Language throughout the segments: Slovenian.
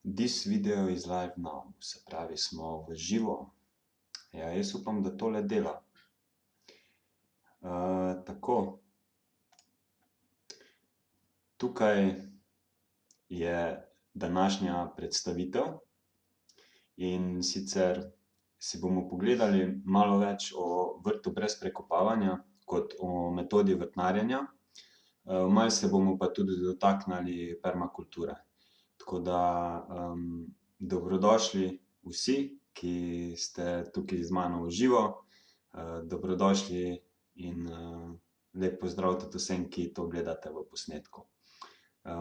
This video is live now, se pravi, smo v živo. Ja, jaz upam, da tole dela. Tako. Tukaj je današnja predstavitev in sicer si bomo pogledali malo več o vrtu brez prekopavanja kot o metodi vrtnarjenja. Malo se bomo pa tudi dotaknili permakulture. Tako da dobrodošli vsi, ki ste tukaj z mano v živo. Dobrodošli in lep pozdrav tudi vsem, ki to gledate v posnetku.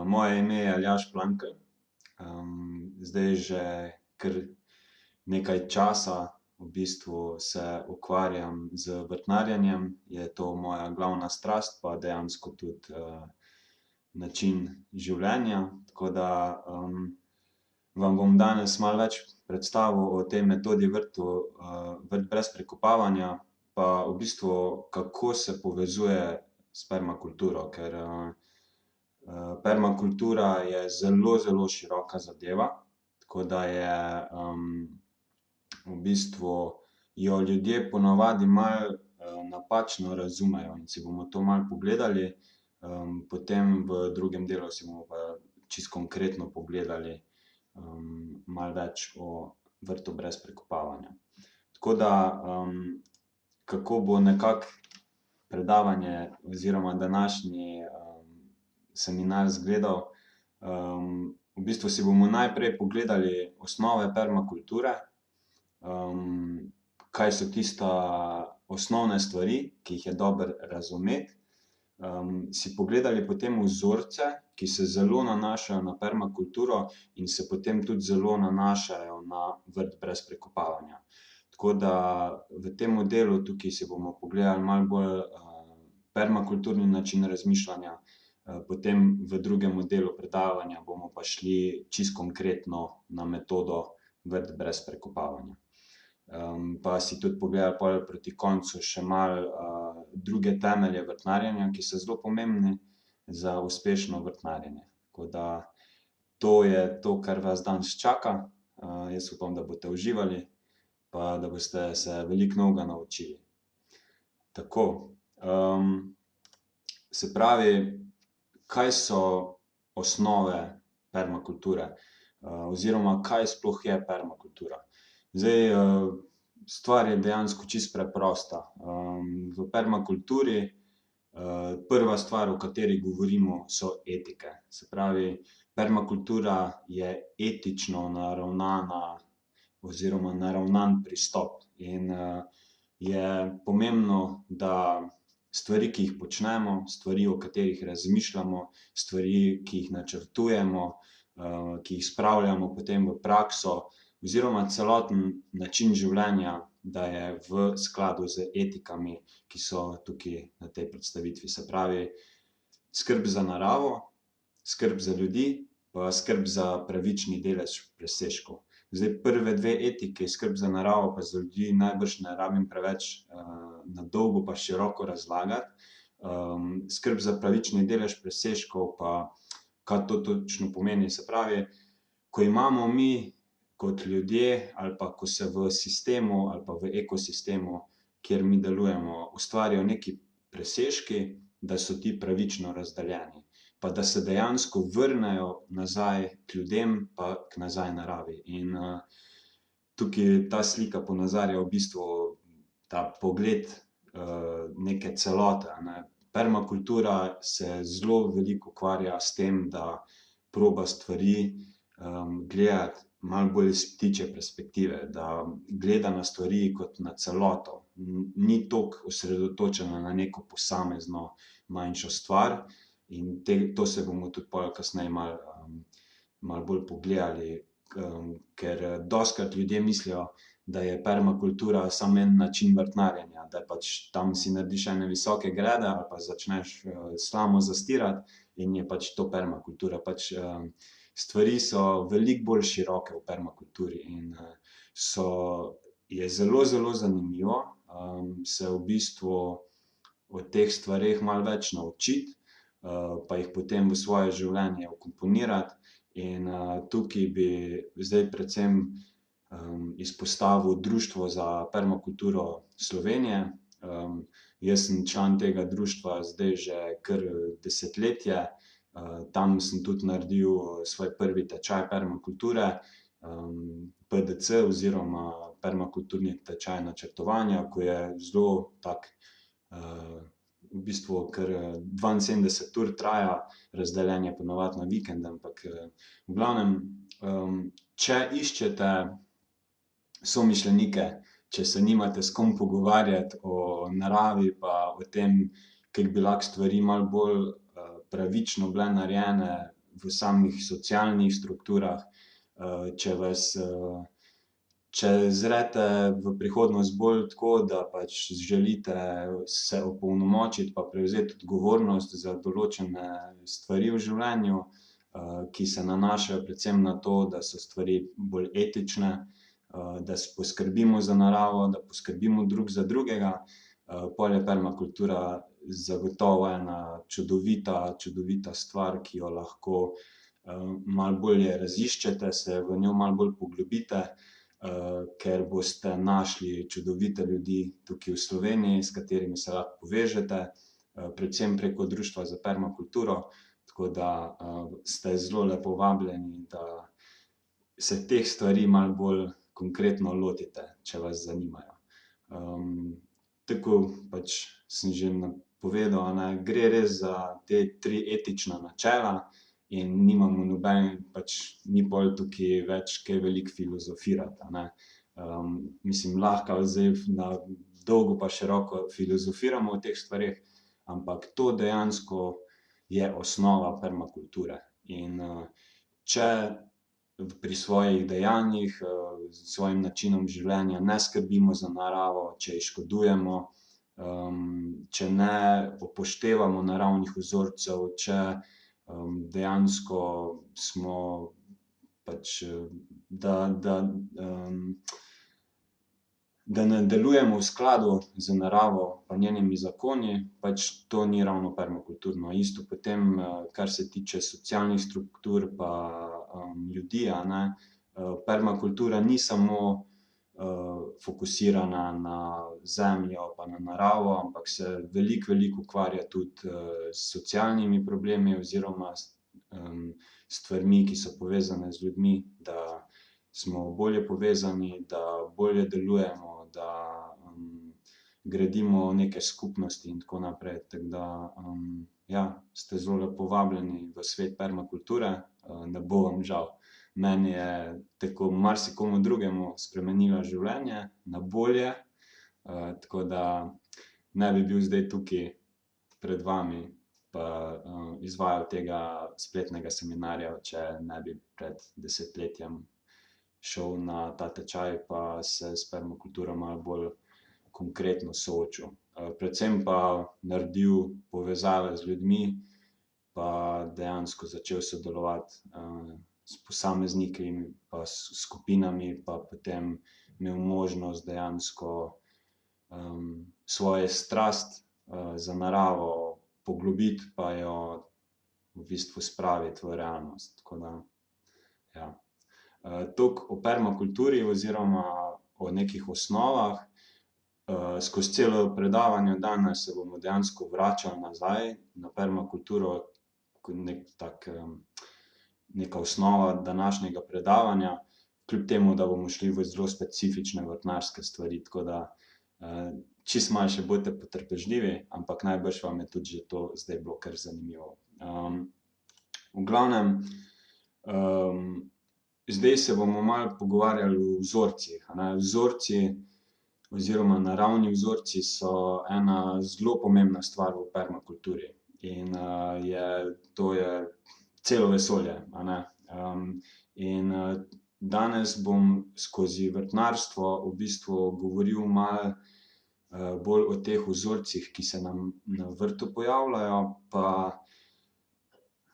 Moje ime je Aljaž Plankelj. Zdaj že kar nekaj časa v bistvu se ukvarjam z vrtnarjenjem. Je to moja glavna strast, pa dejansko tudi način življenja. Tako da vam bom danes malo več predstavil o tej metodi vrt brez prekopavanja, pa v bistvu kako se povezuje s permakulturo, ker permakultura je zelo, zelo široka zadeva, tako da je v bistvu jo ljudje ponavadi malo napačno razumejo in si bomo to malo pogledali. Potem v drugem delu si bomo pa čisto konkretno pogledali malo več o vrtu brez prekopavanja. Tako da, kako bo nekako predavanje oziroma današnji seminar izgledal. V bistvu si bomo najprej pogledali osnove permakulture, kaj so tiste osnovne stvari, ki jih je dobro razumeti. Si pogledali potem vzorce, ki se zelo nanašajo na permakulturo in se potem tudi zelo nanašajo na vrt brez prekopavanja. Tako da v tem delu tukaj si bomo pogledali malo bolj permakulturni način razmišljanja, potem v drugem delu predavanja bomo pa šli čisto konkretno na metodo vrt brez prekopavanja. Pa si tudi pogledali pol proti koncu še malo druge temelje vrtnarjenja, ki so zelo pomembni za uspešno vrtnarjenje. Tako da to je to, kar vas danes čaka. Jaz upam, da boste uživali, pa da boste se veliko novega naučili. Tako, se pravi, kaj so osnove permakulture, oziroma kaj sploh je permakultura. Zdaj, stvar je dejansko čisto preprosta. V permakulturi prva stvar, o kateri govorimo, so etike. Se pravi, permakultura je etično naravnana oziroma naravnan pristop in je pomembno, da stvari, ki jih počnemo, stvari, o katerih razmišljamo, stvari, ki jih načrtujemo, ki jih spravljamo potem v prakso, oziroma celoten način življenja, da je v skladu z etikami, ki so tukaj na tej predstavitvi. Se pravi, skrb za naravo, skrb za ljudi, pa skrb za pravični delež presežkov. Zdaj, prve dve etiki, skrb za naravo pa za ljudi, najbrž ne rabim preveč na dolgo pa široko razlagati. Skrb za pravični delež presežkov pa kaj to točno pomeni. Se pravi, ko imamo mi kot ljudje ali pa ko se v sistemu ali pa v ekosistemu, kjer mi delujemo, ustvarjajo neki presežki, da so ti pravično razdeljeni, pa da se dejansko vrnejo nazaj k ljudem pa k nazaj naravi. In tukaj ta slika ponazarja v bistvu ta pogled neke celote, a ne. Permakultura se zelo veliko ukvarja s tem, da proba stvari gledati malo bolj iz ptičje perspektive, da gleda na stvari kot na celoto. Ni toliko osredotočena na neko posamezno manjšo stvar in to se bomo tudi pol kasneje malo bolj pogledali, ker dostikrat ljudje mislijo, da je permakultura samo en način vrtnarjenja, da pač tam si narediš ene visoke grede ali pa začneš slamo zastirati in je pač to permakultura. Pač stvari so veliko bolj široke v permakulturi in je zelo, zelo zanimivo se v bistvu o teh stvareh malo več naučiti, pa jih potem v svoje življenje vkomponirati In tukaj bi zdaj predvsem izpostavil Društvo za permakulturo Slovenije. Jaz sem član tega društva zdaj že kar desetletje. Tam sem tudi naredil svoj prvi tečaj permakulture, PDC oziroma permakulturni tečaj načrtovanja, ko je zelo tak, v bistvu kar 72 ur traja, razdeljen je po navadi na vikende, ampak v glavnem, če iščete somišljenike, če se nimate s kom pogovarjati o naravi pa o tem, kako bi lahko stvari malo bolj pravično bile narejene v samih socialnih strukturah, če zrete v prihodnost bolj tako, da pač želite se opolnomočiti pa prevzeti odgovornost za določene stvari v življenju, ki se nanašajo predvsem na to, da so stvari bolj etične, da poskrbimo za naravo, da poskrbimo drug za drugega, pol je permakultura zagotovo ena čudovita stvar, ki jo lahko malo bolje raziščete, se v njo malo bolj poglobite, ker boste našli čudovite ljudi tukaj v Sloveniji, s katerimi se lahko povežete, predvsem preko Društva za permakulturo, tako da ste zelo lepo vabljeni, da se teh stvari malo bolj konkretno lotite, če vas zanimajo. Tako pač sem že povedal, gre res za te 3 etična načela in nimamo pač ni pol tukaj več kaj veliko filozofirati, Mislim, lahko zdaj na dolgo pa široko filozofiramo o teh stvareh, ampak to dejansko je osnova permakulture. In če pri svojih dejanjih, s svojim načinom življenja ne skrbimo za naravo, če ji škodujemo, če ne upoštevamo naravnih vzorcev, če dejansko smo pač, da ne delujemo v skladu z naravo pa njenimi zakoni, pač to ni ravno permakulturno. Isto potem, kar se tiče socialnih struktur pa ljudi, permakultura ni samo fokusirana na zemljo pa na naravo, ampak se veliko ukvarja tudi s socialnimi problemi oziroma stvarmi, ki so povezane z ljudmi, da smo bolje povezani, da bolje delujemo, da gradimo neke skupnosti in tako naprej. Tako da, ja, ste zelo lepo vabljeni v svet permakulture, ne bo vam žal. Meni je tako marsikomu drugemu spremenila življenje na bolje, tako da ne bi bil zdaj tukaj pred vami pa izvajal tega spletnega seminarja, če ne bi pred desetletjem šel na ta tečaj pa se s permakulturo malo bolj konkretno soočil. Predvsem pa naredil povezave z ljudmi pa dejansko začel sodelovati s posamezniki pa s skupinami pa potem imel možnost dejansko svojo strast za naravo poglobiti pa jo v bistvu spraviti v realnost. Tako da, ja. Toliko o permakulturi oziroma o nekih osnovah. Skozi celo predavanje danes se bomo dejansko vračali nazaj na permakulturo kot neka osnova današnjega predavanja, kljub temu, da bomo šli v zelo specifične vrtnarske stvari, tako da čisto malo še bodite potrpežljivi, ampak najbrž vam je tudi že to zdaj bilo kar zanimivo. V glavnem, zdaj se bomo malo pogovarjali o vzorcih, Vzorci oziroma naravni vzorci so ena zelo pomembna stvar v permakulturi in to je celo vesolje, In danes bom skozi vrtnarstvo v bistvu govoril malo bolj o teh vzorcih, ki se nam na vrtu pojavljajo, pa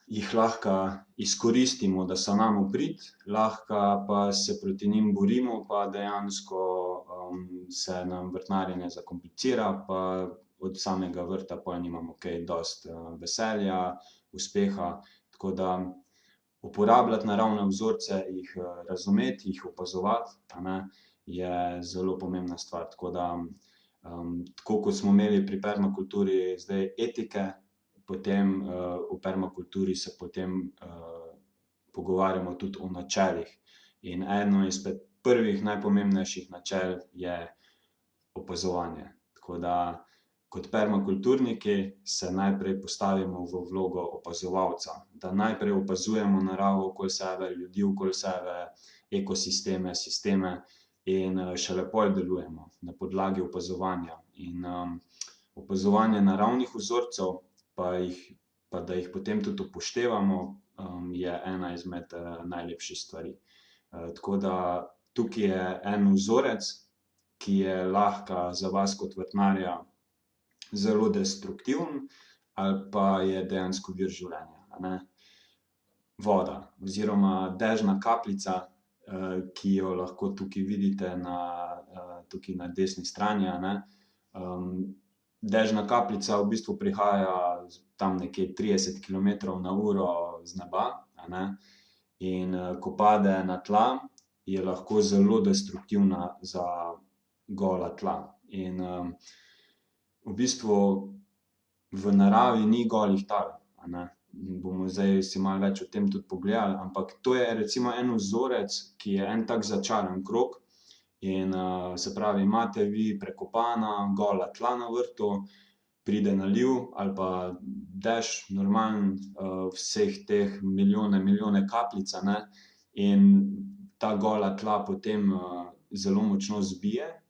jih lahko izkoristimo, da so nam v prid, lahko pa se proti njim borimo, pa dejansko se nam vrtnarjenje zakomplicira, pa od samega vrta pol nimamo kaj dosti veselja, uspeha. Tako da uporabljati naravne vzorce, jih razumeti, jih opazovati, je zelo pomembna stvar. Tako da, tako kot smo imeli pri permakulturi zdaj etike, potem v permakulturi se potem pogovarjamo tudi o načelih. In eno izmed prvih najpomembnejših načel je opazovanje. Tako da kot permakulturniki se najprej postavimo v vlogo opazovalca, da najprej opazujemo naravo okoli sebe, ljudi okoli sebe, ekosisteme, sisteme in šele pol delujemo na podlagi opazovanja. In opazovanje naravnih vzorcev, pa da jih potem tudi upoštevamo, je ena izmed najlepših stvari. Tako da tukaj je en vzorec, ki je lahko za vas kot vrtnarja zelo destruktiven ali pa je dejansko vir življenja, Voda oziroma dežna kapljica, ki jo lahko tukaj vidite tukaj na desni strani, Dežna kapljica v bistvu prihaja tam nekje 30 kilometrov na uro z neba, in ko pade na tla, je lahko zelo destruktivna za gola tla. In v bistvu v naravi ni golih tal, Bomo zdaj si malo več o tem tudi pogledali, ampak to je recimo en vzorec, ki je en tak začaran krog. In se pravi, imate vi prekopana gola tla na vrtu, pride naliv ali pa dež normalen, vseh teh milijone kapljic, in ta gola tla potem zelo močno zbije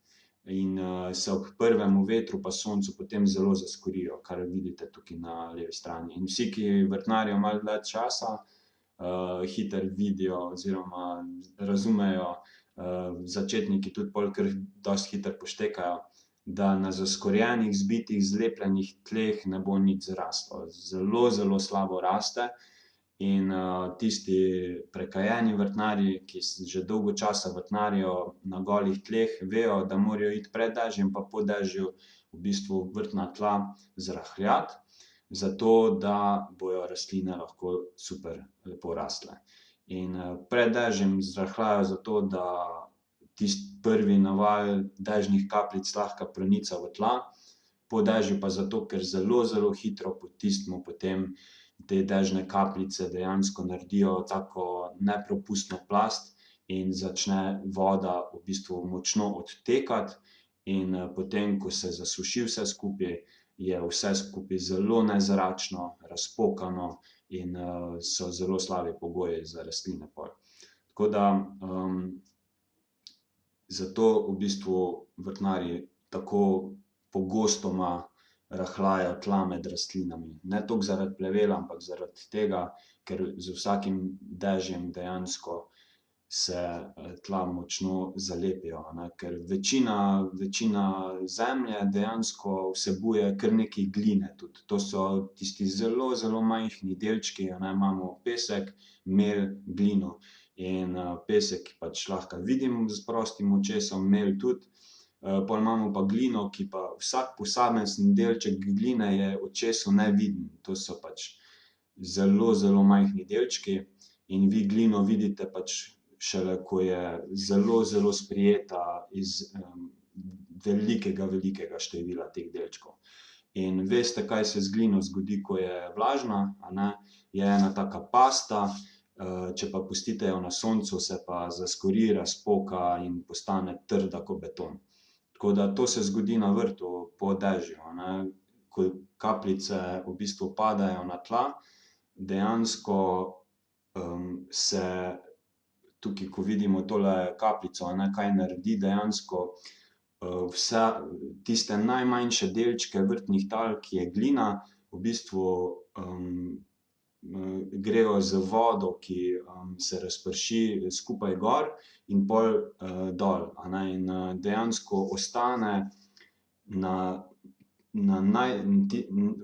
in se ob prvem vetru pa soncu potem zelo zaskorijo, kar vidite tukaj na levi strani. In vsi, ki vrtnarijo malo dlje časa, hitro vidijo oziroma razumejo, začetniki tudi pol kar dosti hitro poštekajo, da na zaskorjenih, zbitih, zlepljenih tleh ne bo nič zraslo. Zelo, zelo slabo raste. In tisti prekajeni vrtnarji, ki že dolgo časa vrtnarijo na golih tleh, vejo, da morajo iti pred dežjem pa po dežju v bistvu vrtna tla zrahljati, zato da bojo rastline lahko super lepo rastle. In pred dežjem zrahljajo zato, da tisti prvi naval dežnih kapljic lahko pronica v tla, po dežju pa zato, ker zelo, zelo hitro potisnemo potem te dežne kapljice dejansko naredijo tako nepropustno plast in začne voda v bistvu močno odtekati. In potem, ko se zasuši vse skupaj, je vse skupaj zelo nezračno, razpokano in so zelo slabi pogoji za rastline pol. Tako da zato v bistvu vrtnarji tako pogostoma rahljajo tla med rastlinami. Ne toliko zaradi plevela, ampak zaradi tega, ker z vsakim dežjem dejansko se tla močno zalepijo, ker večina zemlje dejansko vsebuje kar nekaj gline tudi. To so tisti zelo, zelo majhni delčki, imamo pesek, melj, glino. In pesek pač lahko vidim s prostim očesom, melj tudi. Pol imamo pa glino, ki pa vsak posamezen delček gline je očesu neviden. To so pač zelo, zelo majhni delčki in vi glino vidite pač šele, ko je zelo, zelo sprijeta iz velikega, velikega števila teh delčkov. In veste, kaj se z glino zgodi, ko je vlažna, Je ena taka pasta, če pa pustite jo na soncu, se pa zaskori, razpoka in postane trda kot beton. Tako da to se zgodi na vrtu po dežju, Ko kapljice v bistvu padajo na tla, dejansko se tukaj, ko vidimo tole kapljico, kaj naredi dejansko, vse tiste najmanjše delčke vrtnih tal, ki je glina, v bistvu grejo z vodo, ki se razprši skupaj gor in pol dol, In dejansko ostane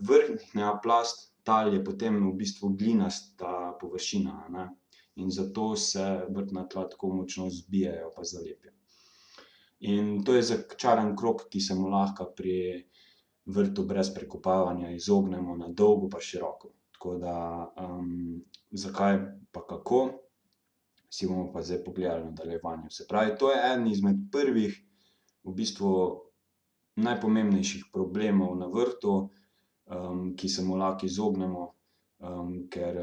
vrhnja plast tal je potem v bistvu glinasta površina, In zato se vrtna tla tako močno zbijejo pa zalepijo. In to je začaran krog, ki se mu lahko pri vrtu brez prekopavanja izognemo na dolgo pa široko. Tako da, zakaj pa kako, si bomo pa zdaj pogledali v nadaljevanju. Se pravi, to je eden izmed prvih, v bistvu najpomembnejših problemov na vrtu, ki se mu lahko izognemo, ker,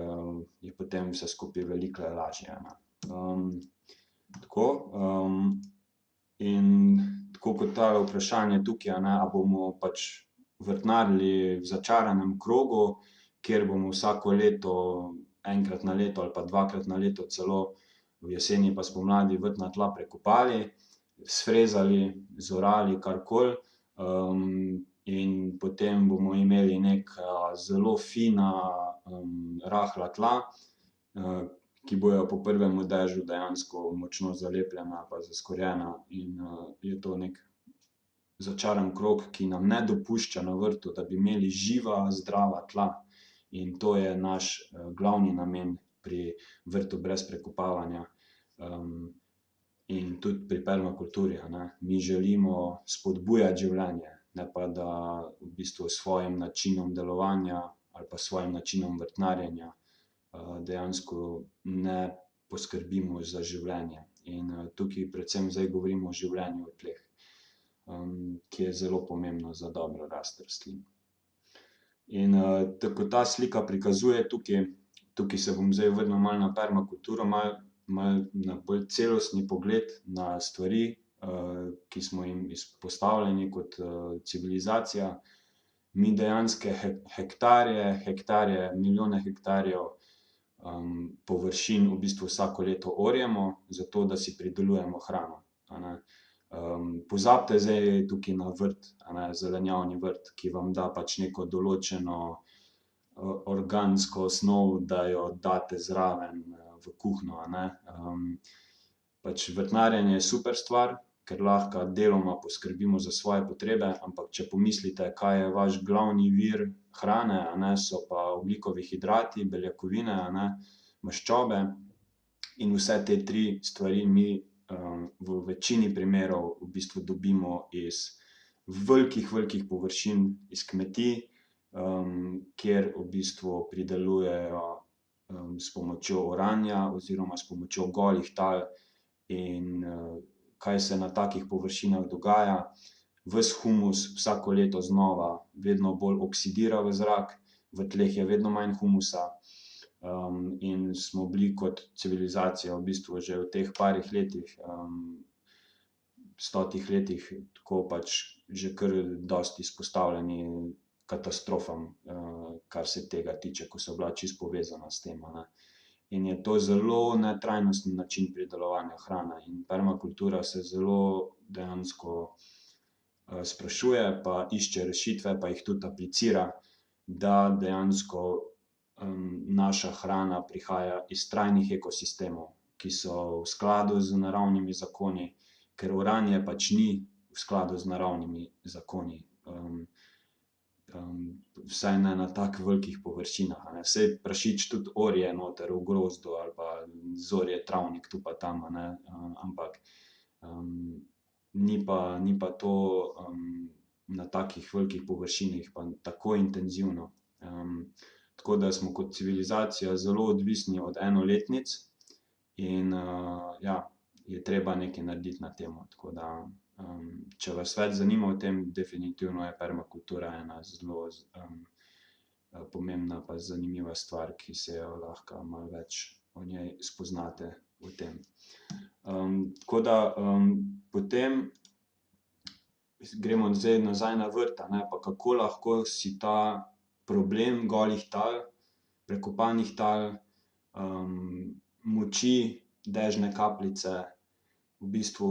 je potem vse skupaj veliko lažje, ne. Tako, in tako kot tale vprašanje tukaj, a ne, a bomo pač vrtnarili v začaranem krogu, kjer bomo vsako leto, enkrat na leto ali pa dvakrat na leto celo, v jeseni pa spomladi vrtna tla prekopali, sfrezali, zorali, karkoli, in potem bomo imeli neka zelo fina, rahla tla, ki bojo po prvem dežju dejansko močno zalepljena pa zaskorjena in, je to neki začaran krog, ki nam ne dopušča na vrtu, da bi imeli živa, zdrava tla. In to je naš, glavni namen pri vrtu brez prekopavanja, in tudi pri permakulturi, a ne. Mi želimo spodbujati življenje, ne pa da v bistvu s svojim načinom delovanja ali pa s svojim načinom vrtnarjenja, dejansko ne poskrbimo za življenje. In, tukaj predvsem zdaj govorimo o življenju v tleh, ki je zelo pomembno za dobro rast rastlin. In, tako kot ta slika prikazuje tukaj se bom zdaj vrnil malo na permakulturo, malo na bolj celostni pogled na stvari, ki smo jim izpostavljeni kot, civilizacija. Mi dejanske hektarje, milijone hektarjev, površin v bistvu vsako leto orjemo, zato da si pridelujemo hrano, a ne. Pozabite zdaj tukaj na vrt, a ne, zelenjavni vrt, ki vam da pač neko določeno, organsko snov, da jo daste zraven, v kuhinjo, a ne. Pač vrtnarjenje je super stvar, ker lahko deloma poskrbimo za svoje potrebe, ampak če pomislite, kaj je vaš glavni vir hrane, a ne, so pa ogljikovi hidrati, beljakovine, a ne, maščobe. In vse te tri stvari mi, v večini primerov v bistvu dobimo iz velikih površin, iz kmetij, kjer v bistvu pridelujejo, s pomočjo oranja oziroma s pomočjo golih tal. In, kaj se na takih površinah dogaja? Ves humus vsako leto znova vedno bolj oksidira v zrak, v tleh je vedno manj humusa, in smo bili kot civilizacija v bistvu že v teh parih letih, 100 letih tako pač že kar dosti izpostavljeni katastrofam, kar se tega tiče, ko so bila čisto povezana s tem, a ne. In je to zelo netrajnosten način pridelovanja hrane in permakultura se zelo dejansko, sprašuje pa išče rešitve pa jih tudi aplicira, da dejansko, naša hrana prihaja iz trajnih ekosistemov, ki so v skladu z naravnimi zakoni, ker oranje pač ni v skladu z naravnimi zakoni, vsaj ne na tako velikih površinah, a ne. Saj prašič tudi orje noter v grozdu ali pa zorje travnik tu pa tam, a ne, ampak, ni pa to, na takih velikih površinah pa tako intenzivno. Tako da smo kot civilizacija zelo odvisni od enoletnic in, ja, je treba nekaj narediti na tem, tako da, če vas več zanima o tem, definitivno je permakultura ena zelo, pomembna pa zanimiva stvar, ki se jo lahko malo več o njej spoznate v tem. Tako da, potem gremo zdaj nazaj na vrt, a ne, pa kako lahko si ta problem golih tal, prekopanih tal, moči dežne kapljice v bistvu,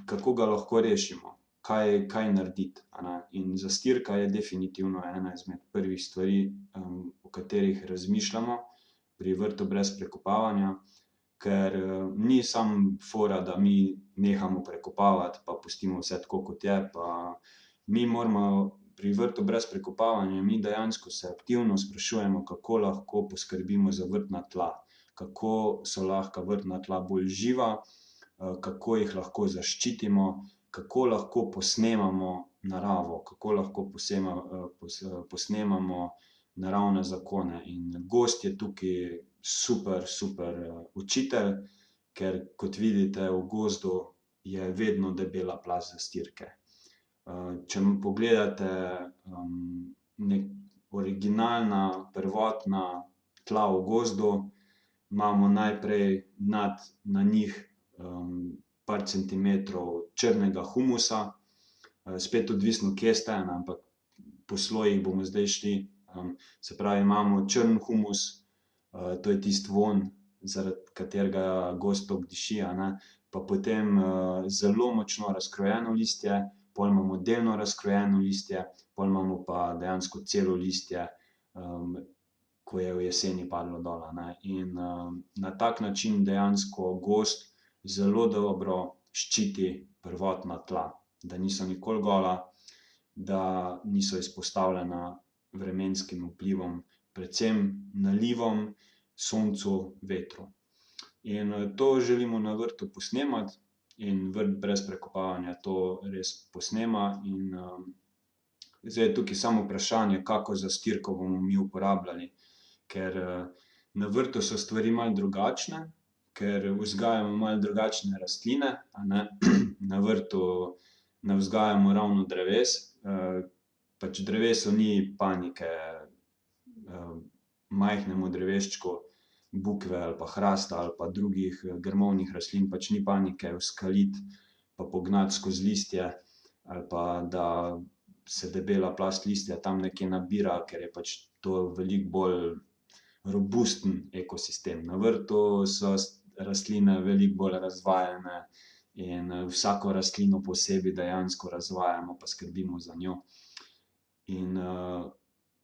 kako ga lahko rešimo, kaj narediti, a ne. In zastirka je definitivno ena izmed prvih stvari, o katerih razmišljamo pri vrtu brez prekopavanja, ker, ni samo fora, da mi nehamo prekopavati pa pustimo vse tako, kot je, pa mi moramo pri vrtu brez prekopavanja, mi dejansko se aktivno sprašujemo, kako lahko poskrbimo za vrtna tla, kako so lahko vrtna tla bolj živa, kako jih lahko zaščitimo, kako lahko posnemamo naravo, kako lahko posnemamo, naravne zakone. In gozd je tukaj super, super učitelj, ker kot vidite, v gozdu je vedno debela plast zastirke. Če pogledate originalna, prvotna tla v gozdu, imamo najprej na njih par centimetrov črnega humusa, spet odvisno, kje ste, ampak po slojih bomo zdaj šli. Se pravi, imamo črn humus, to je tisti vonj, zaradi katerega gozd toliko diši, pa potem zelo močno razkrojeno listje, pol imamo delno razkrojeno listje, pol imamo pa dejansko celo listje, ko je v jeseni padlo dol, in na tak način dejansko gozd zelo dobro ščiti prvotna tla, da niso nikoli gola, da niso izpostavljena vremenskim vplivom, predvsem nalivom, soncu, vetru. In to želimo na vrtu posnemati in vrt brez prekopavanja to res posnema. In zdaj je tukaj samo vprašanje, kako zastirko bomo mi uporabljali, ker na vrtu so stvari malo drugačne, ker vzgajamo malo drugačne rastline, na vrtu ne vzgajamo ravno dreves, pač drevesu ni panike, majhnemu dreveščku bukve ali pa hrasta ali pa drugih grmovnih rastlin pač ni panike vzkaliti pa pognati skozi listje ali pa da se debela plast listja tam nekje nabira, ker je pač to veliko bolj robusten ekosistem. Na vrtu so rastline veliko bolj razvajene in vsako rastlino posebej dejansko razvajamo pa skrbimo za njo. In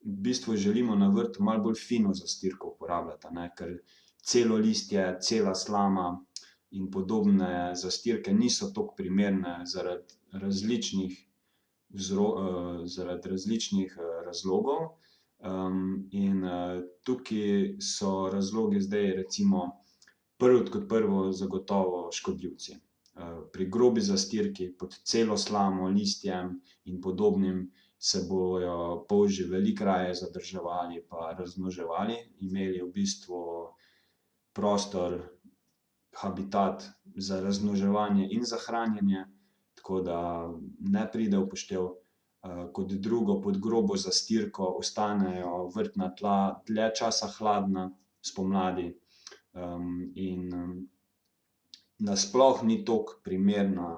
v bistvu želimo na vrtu malo bolj fino zastirko uporabljati, ker celo listje, cela slama in podobne zastirke niso toliko primerne zaradi različnih razlogov. In tukaj so razlogi zdaj recimo prvo kot prvo zagotovo škodljivci. Pri grobi zastirki pod celo slamo, listjem in podobnim se bojo polži veliko raje zadrževali pa razmnoževali, imeli v bistvu prostor, habitat za razmnoževanje in za hranjenje, tako da ne pride v poštev. Kot drugo, pod grobo zastirko ostanejo vrtna tla dlje časa hladna spomladi, in nasploh ni toliko primerna,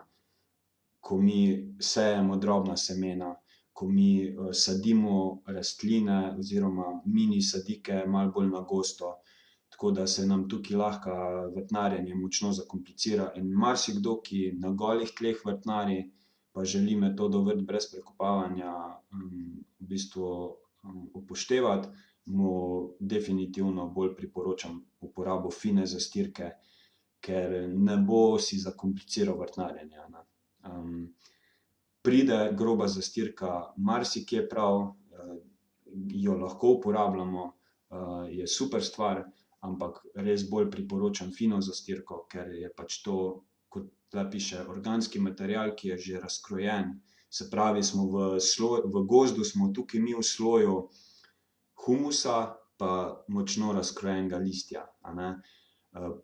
ko mi sejemo drobna semena, ko mi sadimo rastline oziroma mini sadike malo bolj na gosto, tako da se nam tukaj lahko vrtnarjenje močno zakomplicira in marsikdo, ki na golih tleh vrtnari, pa želi metodo vrt brez prekopavanja v bistvu upoštevati, mu definitivno bolj priporočam uporabo fine zastirke, ker ne bo si zakompliciral vrtnarjenja. Pride groba zastirka marsikje prav, jo lahko uporabljamo, je super stvar, ampak res bolj priporočam fino zastirko, ker je pač to, kot tule piše, organski material, ki je že razkrojen. Se pravi, smo v gozdu smo tukaj mi v sloju humusa pa močno razkrojenega listja,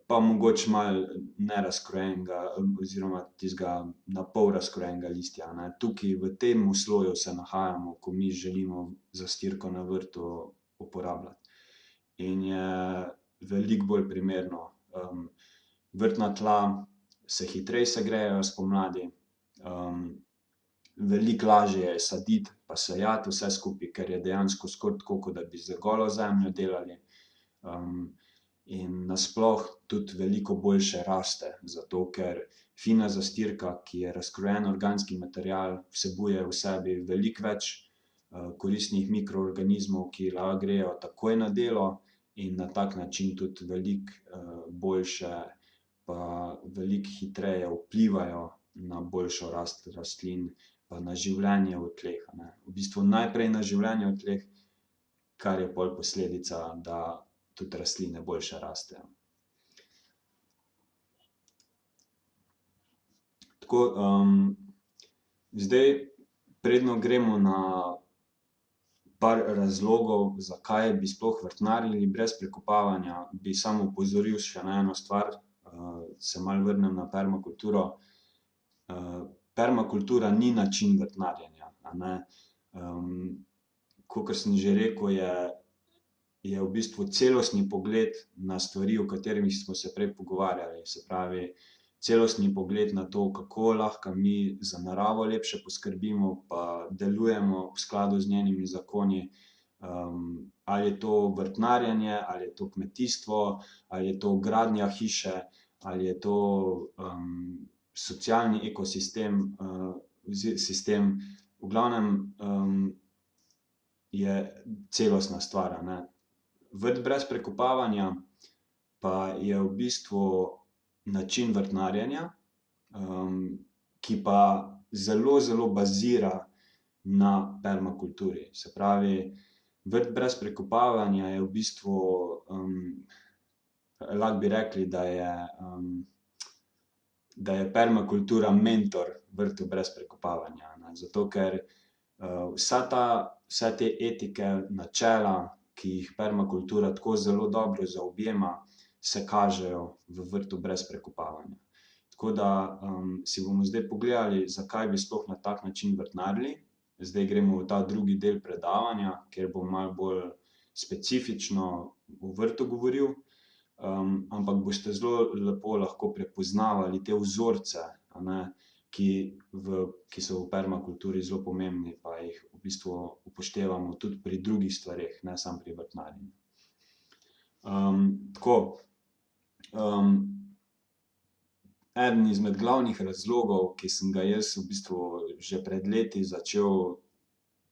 pa mogoče malo nerazkrojenega oziroma tistega na pol razkrojenega listja, Tukaj v tem sloju se nahajamo, ko mi želimo zastirko na vrtu uporabljati. In je veliko bolj primerno. Vrtna tla se hitreje segrejejo spomladi, veliko lažje je saditi pa sejati vse skupaj, ker je dejansko skoraj tako, kot da bi z golo zemljo delali. In nasploh tudi veliko boljše raste, zato ker fina zastirka, ki je razkrojen organski material, vsebuje v sebi veliko več koristnih mikroorganizmov, ki lahko grejo takoj na delo in na tak način tudi veliko boljše pa veliko hitreje vplivajo na boljšo rast rastlin pa na življenje v tleh, V bistvu najprej na življenje v tleh, kar je pol posledica, da tudi rastline boljše rastejo. Tako, zdaj, preden gremo na par razlogov, zakaj bi sploh vrtnarili brez prekopavanja, bi samo opozoril še na eno stvar, se malo vrnem na permakulturo. Permakultura ni način vrtnarjenja, a ne. Kakor sem že rekel, je v bistvu celostni pogled na stvari, o katerih smo se prej pogovarjali. Se pravi, celostni pogled na to, kako lahko mi za naravo lepše poskrbimo pa delujemo v skladu z njenimi zakoni. Ali je to vrtnarjenje, ali je to kmetijstvo, ali je to gradnja hiše, ali je to socialni ekosistem, sistem. V glavnem, je celostna stvar, a ne. Vrt brez prekopavanja pa je v bistvu način vrtnarjenja, ki pa zelo, zelo bazira na permakulturi. Se pravi, vrt brez prekopavanja je v bistvu, lahko bi rekli, da je permakultura mentor vrtu brez prekopavanja, ne. Zato ker, vse te etike, načela, ki jih permakultura tako zelo dobro zaobjema, se kažejo v vrtu brez prekopavanja. Tako da, si bomo zdaj pogledali, zakaj bi sploh na tak način vrtnarili. Zdaj gremo v ta drugi del predavanja, kjer bom malo bolj specifično o vrtu govoril, ampak boste zelo lepo lahko prepoznavali te vzorce, a ne, ki so v permakulturi zelo pomembni, pa jih v bistvu upoštevamo tudi pri drugih stvareh, ne samo pri vrtnarjenju. Tako, eden izmed glavnih razlogov, ki sem ga jaz v bistvu že pred leti začel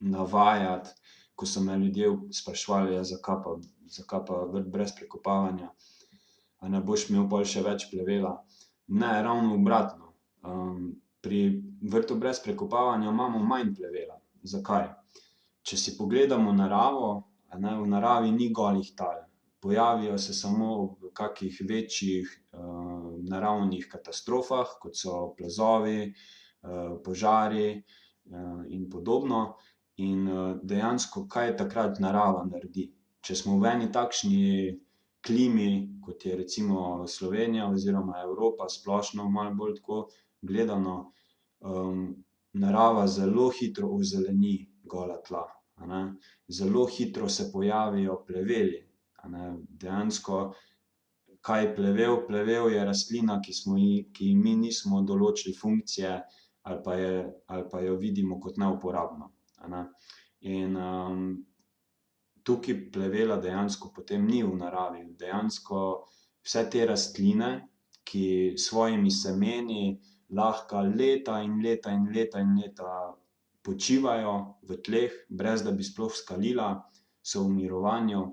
navajati, ko so me ljudje spraševali, ja, zakaj pa vrt brez prekopavanja, a ne boš imel pol še več plevela. Ne, ravno obratno. Pri vrtu brez prekopavanja imamo manj plevela. Zakaj? Če si pogledamo naravo, a ne, v naravi ni golih tal. Pojavijo se samo v kakih večjih, naravnih katastrofah, kot so plazovi, požari, in podobno. In, dejansko, kaj takrat narava naredi? Če smo v eni takšni klimi, kot je recimo Slovenija oziroma Evropa splošno, malo bolj tako gledano, narava zelo hitro ozeleni gola tla, a ne. Zelo hitro se pojavijo pleveli, a ne. Dejansko, kaj je plevel? Plevel je rastlina, ki ji mi nismo določili funkcije ali pa jo vidimo kot neuporabno, a ne. In, tukaj plevela dejansko potem ni v naravi. Dejansko vse te rastline, ki s svojimi semeni lahko leta in leta in leta in leta počivajo v tleh, brez da bi sploh skalila, so v mirovanju.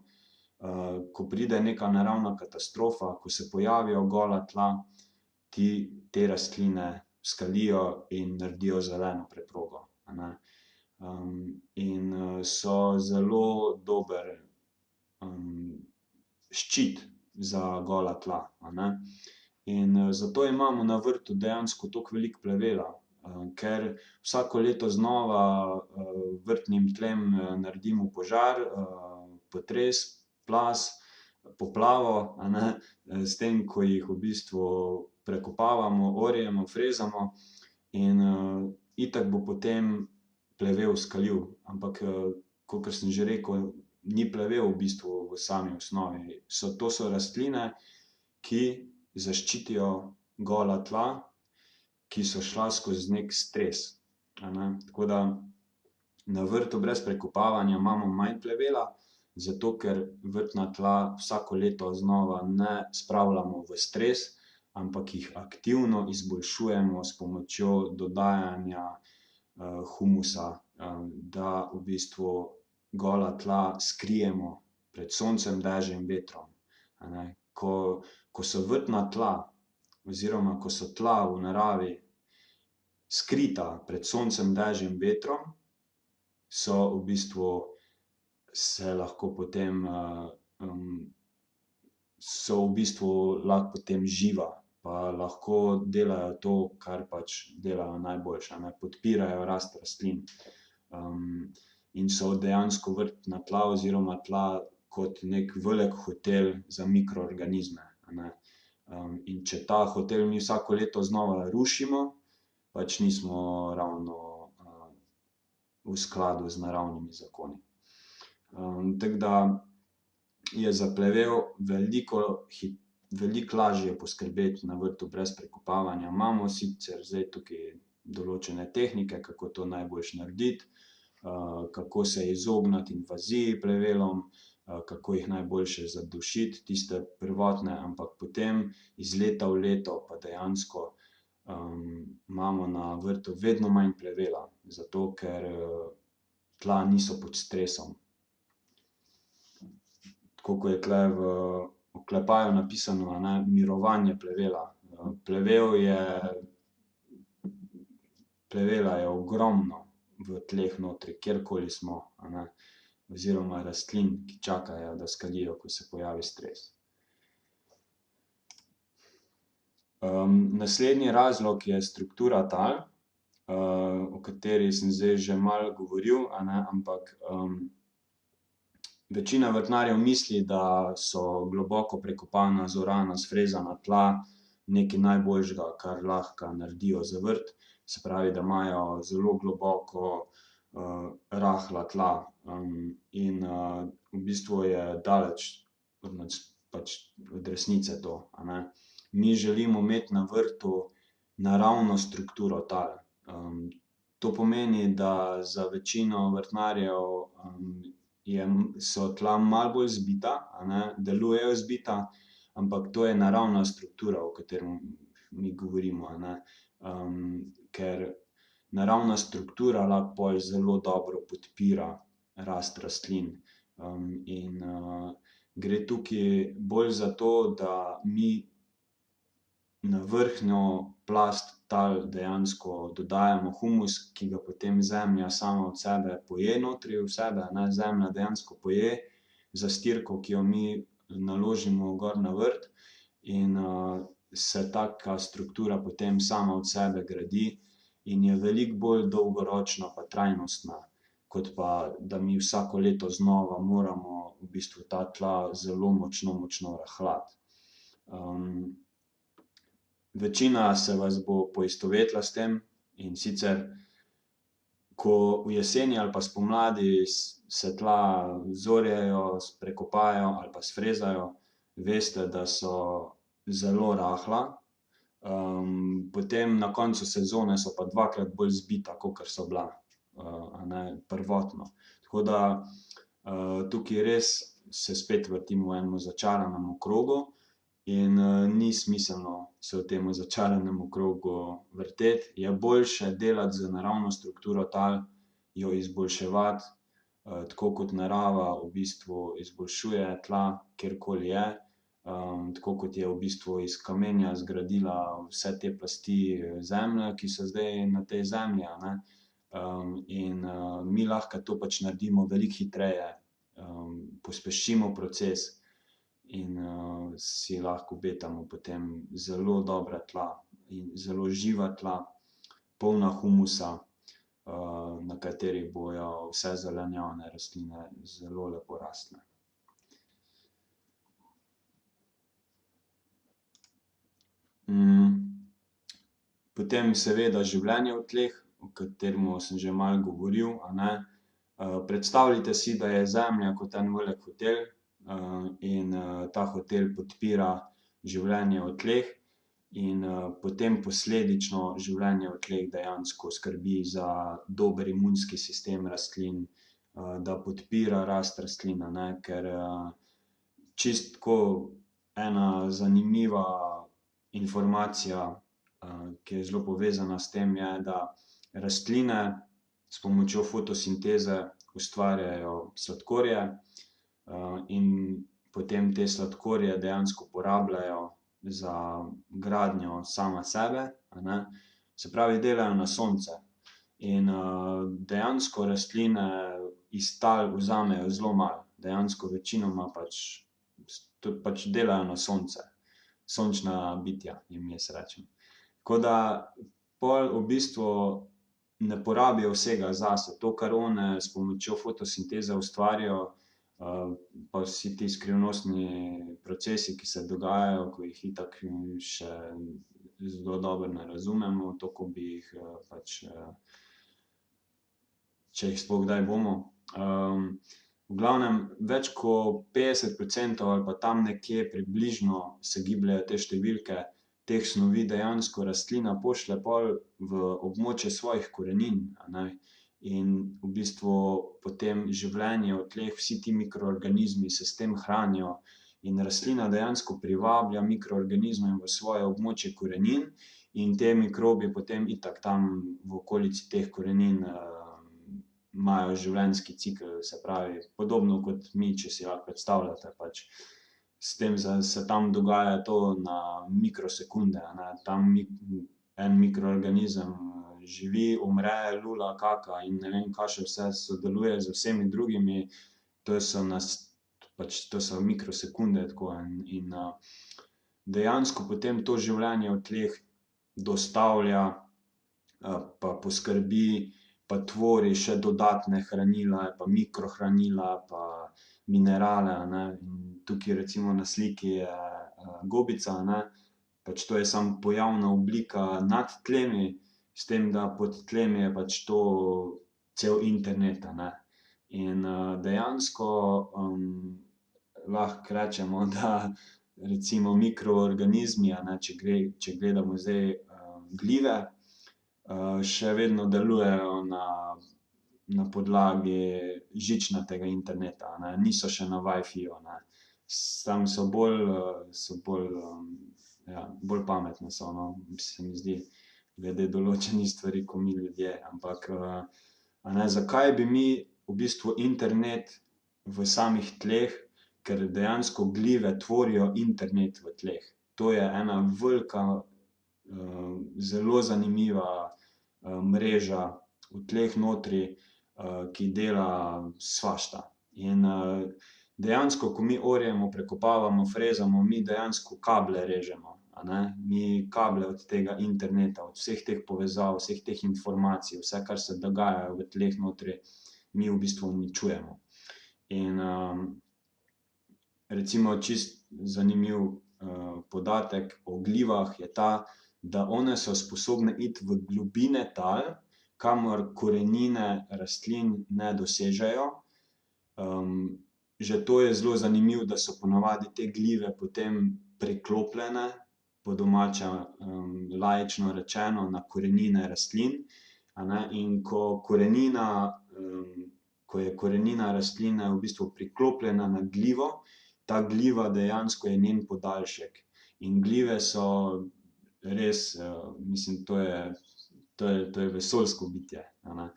Ko pride neka naravna katastrofa, ko se pojavijo gola tla, te rastline skalijo in naredijo zeleno preprogo, a ne. In, so zelo dober, ščit za gola tla, a ne. In, zato imamo na vrtu dejansko toliko veliko plevela, ker vsako leto znova, vrtnim tlem, naredimo požar, potres, plaz, poplavo, a ne, s tem, ko jih v bistvu prekopavamo, orjemo, frezamo in, itak bo potem plevel skalil. Ampak, kakor sem že rekel, ni plevel v bistvu v sami osnovi. To so rastline, ki zaščitijo gola tla, ki so šla skozi neki stres, a ne. Tako da na vrtu brez prekopavanja imamo manj plevela, zato ker vrtna tla vsako leto znova ne spravljamo v stres, ampak jih aktivno izboljšujemo s pomočjo dodajanja, humusa, da v bistvu gola tla skrijemo pred soncem, dežjem, vetrom, a ne. Ko so vrtna tla oziroma ko so tla v naravi skrita pred soncem, dežjem, vetrom, so v bistvu se lahko potem, so v bistvu lahko potem živa pa lahko delajo to, kar pač delajo najboljše, a ne, podpirajo rast rastlin. in so dejansko vrtna tla oziroma tla kot nek velik hotel za mikroorganizme, a ne. In če ta hotel mi vsako leto znova rušimo, pač nismo ravno v skladu z naravnimi zakoni. Tako da je za plevel veliko lažje poskrbeti na vrtu brez prekopavanja. Imamo sicer zdaj tukaj določene tehnike, kako to najboljše narediti, kako se izogniti invaziji plevelom, kako jih najboljše zadušiti, tiste prvotne, ampak potem iz leta v leto pa dejansko imamo na vrtu vedno manj plevela, zato ker tla niso pod stresom. Tako kot je tule v oklepaju napisano, a ne, mirovanje plevela. Plevela je ogromno v tleh notri, kjerkoli smo, a ne, oziroma rastlin, ki čakajo, da skalijo, ko se pojavi stres. Naslednji razlog je struktura tal, o kateri sem zdaj že malo govoril, a ne, ampak večina vrtnarjev misli, da so globoko prekopana, zorana, sfrezana tla nekaj najboljšega, kar lahko naredijo za vrt. Se pravi, da imajo zelo globoko rahla tla, in v bistvu je daleč pač od resnice to, a ne. Mi želimo imeti na vrtu naravno strukturo tal. To pomeni, da za večino vrtnarjev so tla malo bolj zbita, a ne, delujejo zbita, ampak to je naravna struktura, o kateri mi govorimo, a ne. Ker naravna struktura lahko pol zelo dobro podpira rast rastlin. In gre tukaj bolj za to, da mi na vrhnjo plast tal dejansko dodajamo humus, ki ga potem zemlja sama od sebe poje notri v sebe, a ne. Zemlja dejansko poje zastirko, ki jo mi naložimo gor na vrt, in se taka struktura potem sama od sebe gradi in je veliko bolj dolgoročna pa trajnostna, kot pa da mi vsako leto znova moramo v bistvu ta tla zelo močno rahljati. Večina se vas bo poistovetila s tem, in sicer ko v jeseni ali pa spomladi se tla zorjejo, prekopajo ali pa sfrezajo, veste, da so zelo rahla, potem na koncu sezone so pa dvakrat bolj zbita, kakor so bila, a ne, prvotno. Tako da tukaj res se spet vrtimo v enem začaranem krogu in ni smiselno se v tem začaranem krogu vrteti. Je boljše delati z naravno strukturo tal, jo izboljševati, tako kot narava v bistvu izboljšuje tla, kjerkoli je, tako kot je v bistvu iz kamenja zgradila vse te plasti zemlje, ki so zdaj na tej zemlji, a ne. In mi lahko to pač naredimo veliko hitreje, pospešimo proces in si lahko obetamo potem zelo dobra tla in zelo živa tla, polna humusa, na katerih bojo vse zelenjavne rastline zelo lepo rastle. Potem seveda življenje v tleh, o katerem sem že malo govoril, a ne. Predstavljajte si, da je Zemlja kot en velik hotel, in ta hotel podpira življenje v tleh in potem posledično življenje v tleh dejansko skrbi za dober imunski sistem rastlin, da podpira rast rastlin, a ne, ker čisto tako ena zanimiva informacija, ki je zelo povezana s tem, je, da rastline s pomočjo fotosinteze ustvarjajo sladkorje, in potem te sladkorje dejansko porabljajo za gradnjo same sebe, a ne. Se pravi, delajo na sonce. In dejansko rastline iz tal vzamejo zelo malo, dejansko večinoma pač delajo na sonce. Sončna bitja jim jaz rečem. Tako da pol v bistvu ne porabijo vsega zase. To, kar one s pomočjo fotosinteze ustvarijo, pa vsi ti skrivnostni procesi, ki se dogajajo, ko jih itak še zelo dobro ne razumemo, toliko bi jih pač, če jih sploh kdaj bomo. V glavnem, več kot 50% ali pa tam nekje približno se gibljejo te številke, teh snovi dejansko rastlina pošlje pol v območje svojih korenin, a ne. In v bistvu potem življenje v tleh, vsi ti mikroorganizmi se s tem hranijo in rastlina dejansko privablja mikroorganizme v svoje območje korenin in te mikrobi potem itak tam v okolici teh korenin imajo življenjski cikel, se pravi, podobno kot mi, če si lahko predstavljate, pač s tem se tam dogaja to na mikrosekunde, a ne, tam en mikroorganizem živi, umre, lula, kaka in ne vem, kaj še vse, sodeluje z vsemi drugimi, to so pač to so mikrosekunde, tako in dejansko potem to življenje v tleh dostavlja, pa poskrbi, pa tvori še dodatne hranila, pa mikrohranila, pa minerale, a ne, in tukaj recimo na sliki je gobica, a ne, pač to je samo pojavna oblika nad tlemi, s tem, da pod tlemi je pač to cel internet, a ne. In dejansko lahko rečemo, da recimo mikroorganizmi, a ne, če gledamo zdaj glive, še vedno delujejo na podlagi žičnatega interneta, a ne, niso še na Wi-Fiju, a ne. Samo so bolj, ja, bolj pametne so, no, se mi zdi, glede določenih stvari, ko mi ljudje, ampak, a ne, zakaj bi mi v bistvu internet v samih tleh, ker dejansko glive tvorijo internet v tleh. To je ena velika, zelo zanimiva mreža v tleh notri, ki dela svašta. In dejansko, ko mi orjemo, prekopavamo, frezamo, mi dejansko kable režemo, a ne, mi kable od tega interneta, od vseh teh povezav, vseh teh informacij, vse, kar se dogaja v tleh notri, mi v bistvu uničujemo. In recimo čisto zanimiv podatek o glivah je ta, da one so sposobne iti v globine tal, kamor korenine rastlin ne dosežejo. Že to je zelo zanimivo, da so ponavadi te glive potem priklopljene, po domače, laično rečeno, na korenine rastlin, a ne, in ko je korenina rastline v bistvu priklopljena na glivo, ta gliva dejansko je njen podaljšek. In glive so res, mislim, to je vesoljsko bitje, a ne.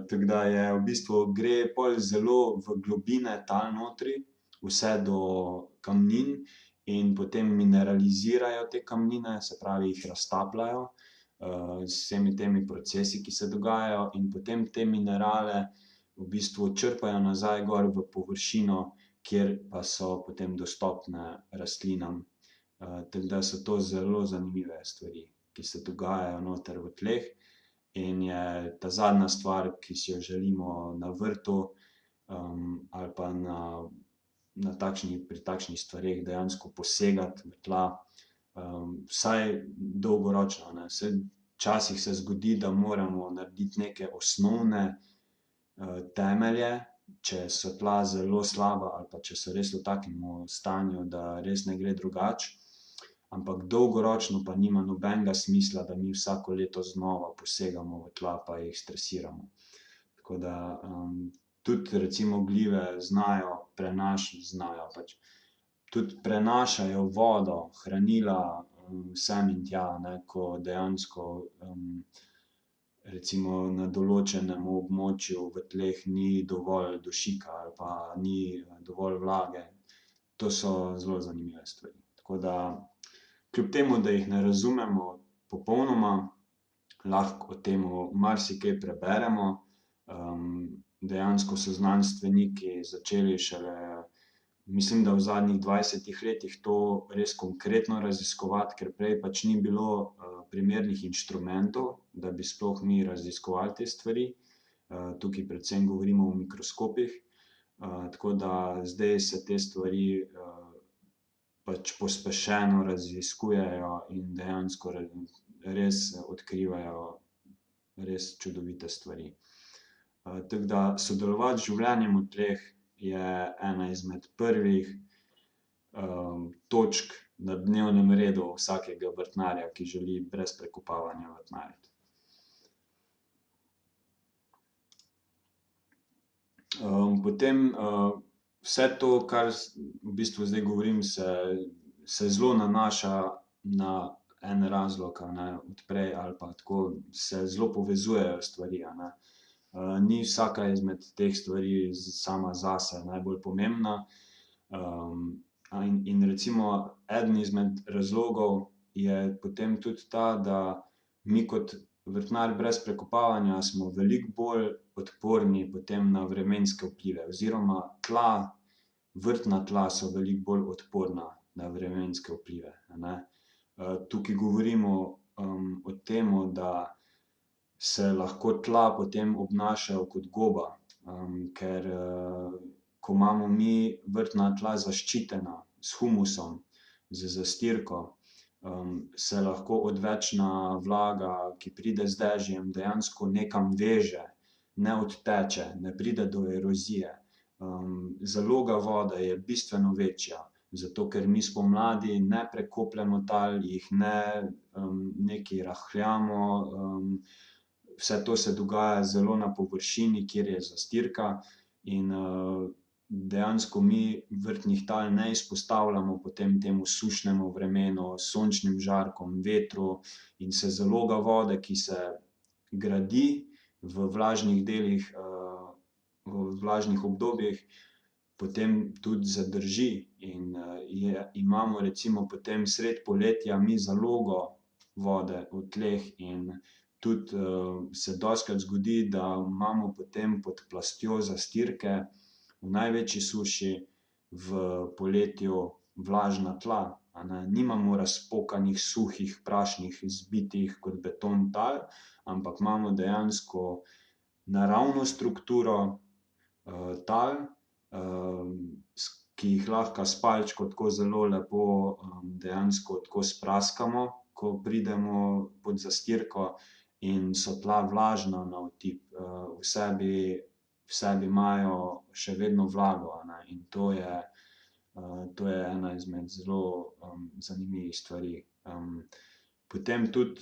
Tako da je v bistvu gre pol zelo v globine tal notri, vse do kamnin in potem mineralizirajo te kamnine, se pravi, jih raztapljajo, z vsemi temi procesi, ki se dogajajo, in potem te minerale v bistvu črpajo nazaj gor v površino, kjer pa so potem dostopne rastlinam. Tako da so to zelo zanimive stvari, ki se dogajajo noter v tleh in je ta zadnja stvar, ki si jo želimo na vrtu, ali pa pri takšnih stvareh dejansko posegati v tla, vsaj dolgoročno, ne, saj včasih se zgodi, da moramo narediti neke osnovne temelje, če so tla zelo slaba ali pa če so res v takem stanju, da res ne gre drugače, ampak dolgoročno pa nima nobenega smisla, da mi vsako leto znova posegamo v tla pa jih stresiramo. Tako da tudi recimo glive pač tudi prenašajo vodo, hranila sem in tja, ne, ko dejansko recimo na določenem območju v tleh ni dovolj dušika ali pa ni dovolj vlage. To so zelo zanimive stvari. Tako da kljub temu, da jih ne razumemo popolnoma, lahko o tem marsikaj preberemo. Dejansko so znanstveniki začeli šele mislim, da v zadnjih 20 letih to res konkretno raziskovati, ker prej pač ni bilo primernih inštrumentov, da bi sploh mi raziskovali te stvari. Tukaj predvsem govorimo o mikroskopih, tako da zdaj se te stvari pač pospešeno raziskujejo in dejansko res odkrivajo res čudovite stvari. Tako da sodelovati z življenjem v tleh je ena izmed prvih točk na dnevnem redu vsakega vrtnarja, ki želi brez prekopavanja vrtnariti. Potem vse to, kar v bistvu zdaj govorim, se zelo nanaša na en razlog, a ne, od prej ali pa tako, se zelo povezujejo stvari, a ne. Ni vsaka izmed teh stvari sama zase najbolj pomembna. In recimo eden izmed razlogov je potem tudi ta, da mi kot vrtnar brez prekopavanja smo veliko bolj odporni potem na vremenske vplive oziroma tla, vrtna tla so veliko bolj odporna na vremenske vplive, a ne. Tukaj govorimo o tem, da se lahko tla potem obnašajo kot goba, ker ko imamo mi vrtna tla zaščitena s humusom, z zastirko, se lahko odvečna vlaga, ki pride z dežjem, dejansko nekam veže, ne odteče, ne pride do erozije. Zaloga vode je bistveno večja, zato ker mi spomladi ne prekopljemo tal, jih ne nekaj rahljamo, vse to se dogaja zelo na površini, kjer je zastirka in dejansko mi vrtnih tal ne izpostavljamo potem temu sušnemu vremenu, sončnim žarkom, vetru in se zaloga vode, ki se gradi v vlažnih delih, v vlažnih obdobjih, potem tudi zadrži in imamo recimo potem sredi poletja mi zalogo vode v tleh in tudi se dostikrat zgodi, da imamo potem pod plastjo zastirke v največji suši v poletju vlažna tla, a ne. Nimamo razpokanih, suhih, prašnih, zbitih kot beton tal, ampak imamo dejansko naravno strukturo tal, ki jih lahko s palčko tako zelo lepo dejansko tako spraskamo, ko pridemo pod zastirko in so tla vlažna na otip. V sebi imajo še vedno vlago, a ne, in to je ena izmed zelo zanimivih stvari. Potem tudi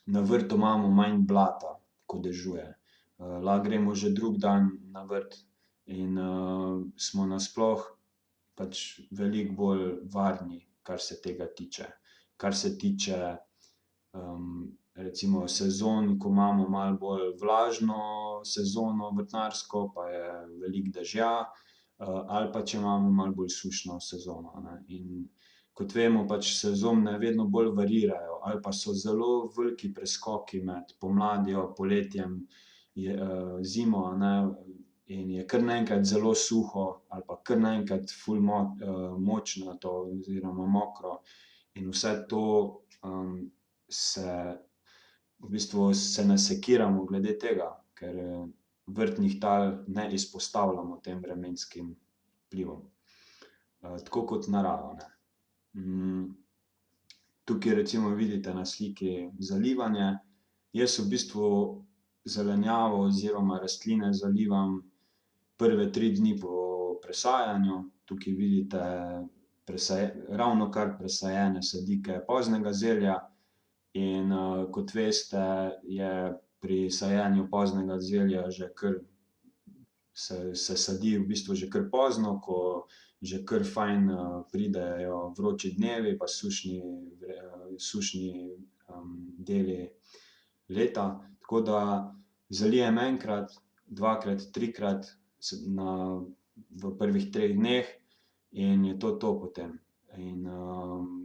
na vrtu imamo manj blata, ko dežuje. Lahko gremo že drug dan na vrt in smo nasploh pač veliko bolj varni, kar se tega tiče. Kar se tiče recimo sezon, ko imamo malo bolj vlažno sezono vrtnarsko, pa je veliko dežja, ali pa če imamo malo bolj sušno sezono, a ne. In kot vemo, pač sezone vedno bolj variirajo ali pa so zelo veliki preskoki med pomladjo, poletjem, zimo, a ne, in je kar naenkrat zelo suho ali pa kar naenkrat ful močnato oziroma mokro in vse to v bistvu se nasekiramo glede tega, ker vrtnih tal ne izpostavljamo tem vremenskim vplivom. Tako kot narava, ne. Tukaj recimo vidite na sliki zalivanje. Jaz v bistvu zelenjavo oziroma rastline zalivam prve 3 dni po presajanju. Tukaj vidite ravnokar presajene sadike poznega zelja in kot veste, je pri sajenju poznega zelja že kar se sadi v bistvu že kar pozno, ko že kar fajn pridejo vroči dnevi pa sušni deli leta. Tako da zalijem enkrat, dvakrat, trikrat v prvih 3 dneh in je to potem. In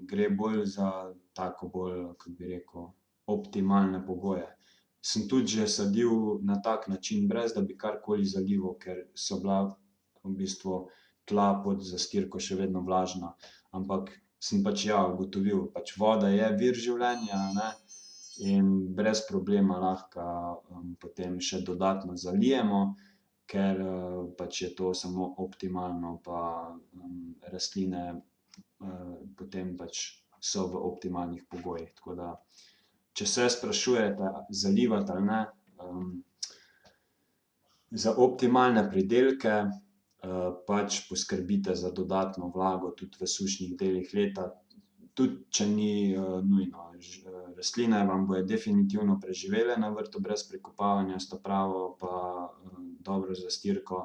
gre bolj za tako bolj, kako bi rekel, optimalne pogoje. Sem tudi že sadil na tak način, brez da bi karkoli zalival, ker so bila v bistvu tla pod zastirko še vedno vlažna, ampak sem pač ugotovil, pač voda je vir življenja, a ne, in brez problema lahko potem še dodatno zalijemo, ker pač je to samo optimalno, pa rastline potem pač so v optimalnih pogojih, tako da če se sprašujete, zalivati ali ne, za optimalne pridelke pač poskrbite za dodatno vlago tudi v sušnih delih leta, tudi če ni nujno. Rastline vam bojo definitivno preživele na vrtu brez prekopavanja s ta pravo pa dobro zastirko.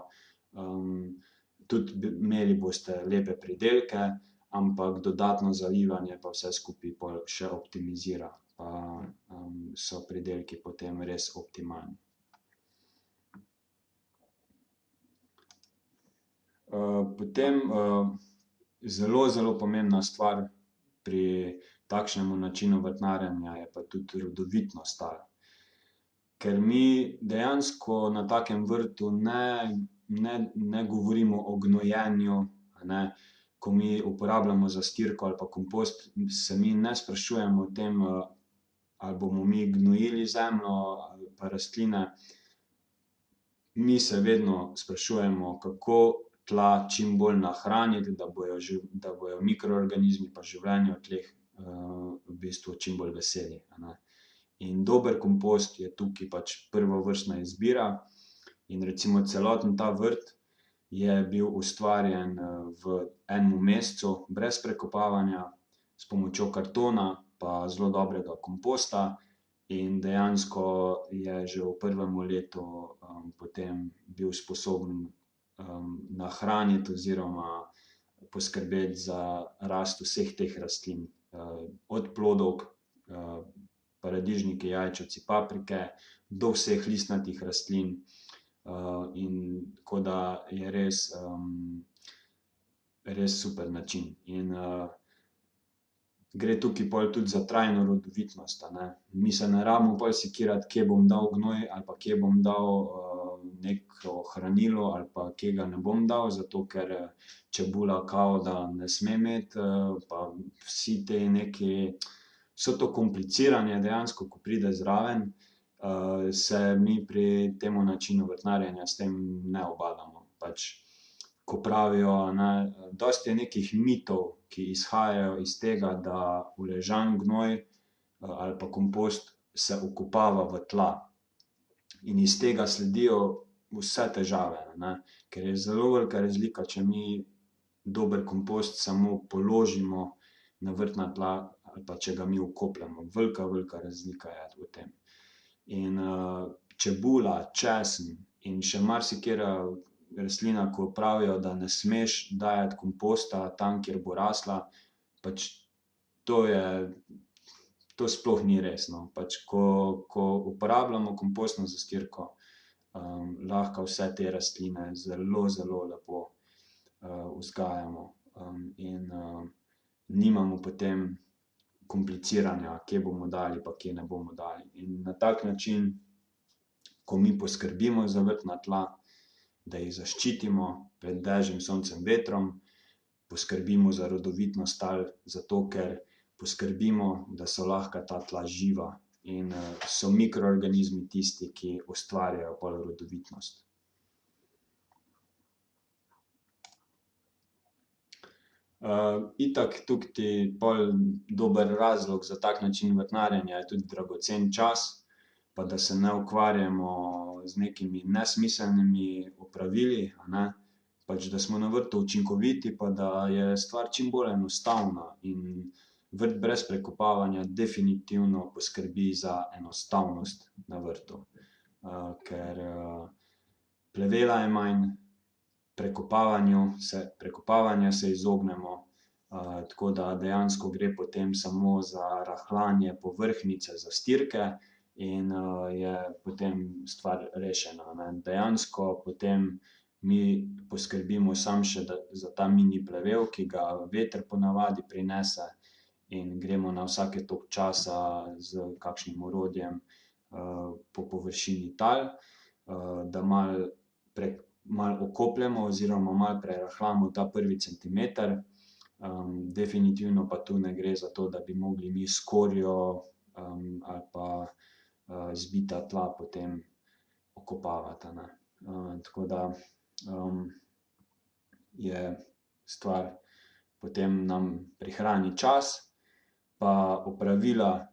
Tudi imeli boste lepe pridelke, ampak dodatno zalivanje pa vse skupaj pol še optimizira, pa so pridelki potem res optimalni. Potem zelo, zelo pomembna stvar pri takšnem načinu vrtnarjenja je pa tudi rodovitnost tal. Ker mi dejansko na takem vrtu ne govorimo o gnojenju, a ne, ko mi uporabljamo zastirko ali pa kompost, se mi ne sprašujemo o tem, ali bomo mi gnojili zemljo ali pa rastline. Mi se vedno sprašujemo, kako tla čim bolj nahraniti, da bojo mikroorganizmi pa življenje v tleh v bistvu čim bolj veseli, a ne. In dober kompost je tukaj pač prvovrstna izbira in recimo celoten ta vrt je bil ustvarjen v enem mesecu brez prekopavanja, s pomočjo kartona pa zelo dobrega komposta, in dejansko je že v prvem letu potem bil sposoben nahraniti oziroma poskrbeti za rast vseh teh rastlin, od plodov, paradižniki, jajčevci, paprike, do vseh listnatih rastlin. In tako da je res super način in gre tukaj pol tudi za trajno rodovitnost, a ne. Mi se ne rabimo pol sekirati, kje bom dal gnoj ali pa kje bom dal neko hranilo ali pa kje ga ne bom dal, zato ker čebula kao da ne sme imeti, pa vsi ti neki, vse to kompliciranje dejansko, ko pride zraven, se mi pri tem načinu vrtnarjenja s tem ne ubadamo. Pač ko pravijo, a ne, dosti je nekih mitov, ki izhajajo iz tega, da uležan gnoj ali pa kompost se vkopava v tla. In iz tega sledijo vse težave, a ne, ker je zelo velika razlika, če mi dober kompost samo položimo na vrtna tla ali pa če ga mi vkopljemo. Velika, velika razlika je v tem. In čebula, česen in še marsikatera rastlina, ko pravijo, da ne smeš dajati komposta tam, kjer bo rasla, pač to sploh ni res, no. Pač ko uporabljamo kompostno zastirko, lahko vse te rastline zelo, zelo lepo vzgajamo in nimamo potem kompliciranja, kje bomo dali pa kje ne bomo dali. In na tak način, ko mi poskrbimo za vrtna tla, da jih zaščitimo pred dežjem, soncem, vetrom, poskrbimo za rodovitnost tal, zato ker poskrbimo, da so lahko ta tla živa in so mikroorganizmi tisti, ki ustvarjajo pol rodovitnost. Itak tukaj pol dober razlog za tak način vrtnarjenja je tudi dragocen čas, pa da se ne ukvarjamo z nekimi nesmiselnimi opravili, a ne. Pač da smo na vrtu učinkoviti pa da je stvar čim bolj enostavna in vrt brez prekopavanja definitivno poskrbi za enostavnost na vrtu. Ker plevela je manj, prekopavanja se izognemo, tako da dejansko gre potem samo za rahljanje povrhnjice zastirke in je potem stvar rešena, a ne. Dejansko potem mi poskrbimo samo še za ta mini plevel, ki ga veter ponavadi prinese, in gremo na vsake toliko časa s kakšnim orodjem po površini tal, da malo malo okopljemo oziroma malo prerahljamo ta prvi centimeter. Definitivno pa tu ne gre za to, da bi mogli mi s skorjo ali pa zbita tla potem okopavati, a ne. Tako da je stvar, potem nam prihrani čas, pa opravila,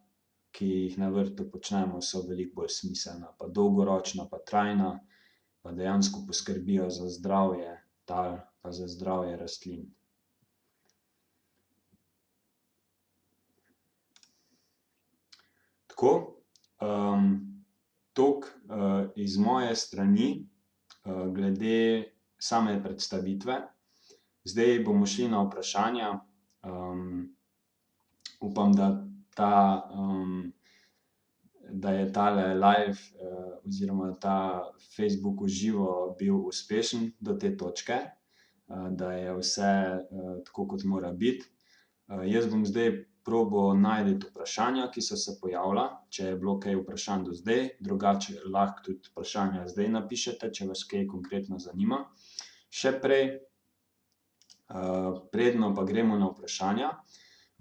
ki jih na vrtu počnemo, so veliko bolj smiselna, pa dolgoročna, pa trajna, pa dejansko poskrbijo za zdravje tal pa za zdravje rastlin. Tako, toliko iz moje strani glede same predstavitve. Zdaj bomo šli na vprašanja. Upam, da je tale live oziroma ta Facebook v živo bil uspešen do te točke, da je vse tako, kot mora biti. Jaz bom zdaj probal najti vprašanja, ki so se pojavila, če je bilo kaj vprašanj do zdaj, drugače lahko tudi vprašanja zdaj napišete, če vas kaj konkretno zanima. Še prej, predno pa gremo na vprašanja,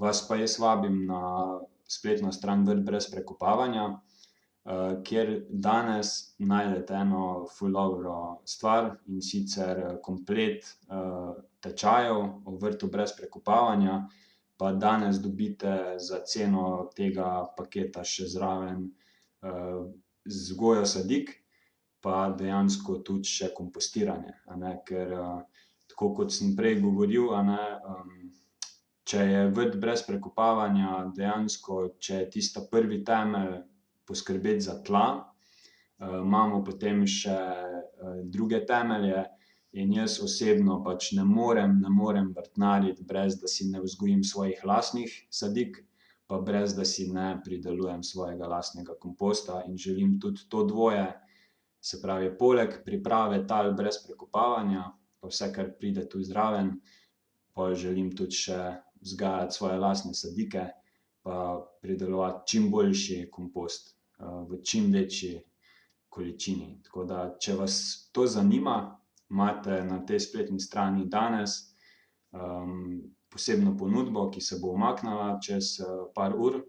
vas pa jaz vabim na spletno stran Vrt brez prekopavanja, kjer danes najdete eno ful dobro stvar, in sicer komplet tečajev o vrtu brez prekopavanja, pa danes dobite za ceno tega paketa še zraven vzgojo sadik, pa dejansko tudi še kompostiranje, a ne, ker tako kot sem prej govoril, a ne, če je vrt brez prekopavanja, dejansko, če je tisto prvi temelj poskrbeti za tla, imamo potem še druge temelje. In jaz osebno pač ne morem vrtnariti, brez da si ne vzgojim svojih lastnih sadik, pa brez da si ne pridelujem svojega lastnega komposta, in želim tudi to dvoje, se pravi, poleg priprave tal brez prekopavanja, pa vse, kar pride tu zraven, pol želim tudi še vzgajati svoje lastne sadike, pa pridelovati čim boljši kompost v čim večji količini. Tako da, če vas to zanima, imate na tej spletni strani danes posebno ponudbo, ki se bo umaknila čez par ur,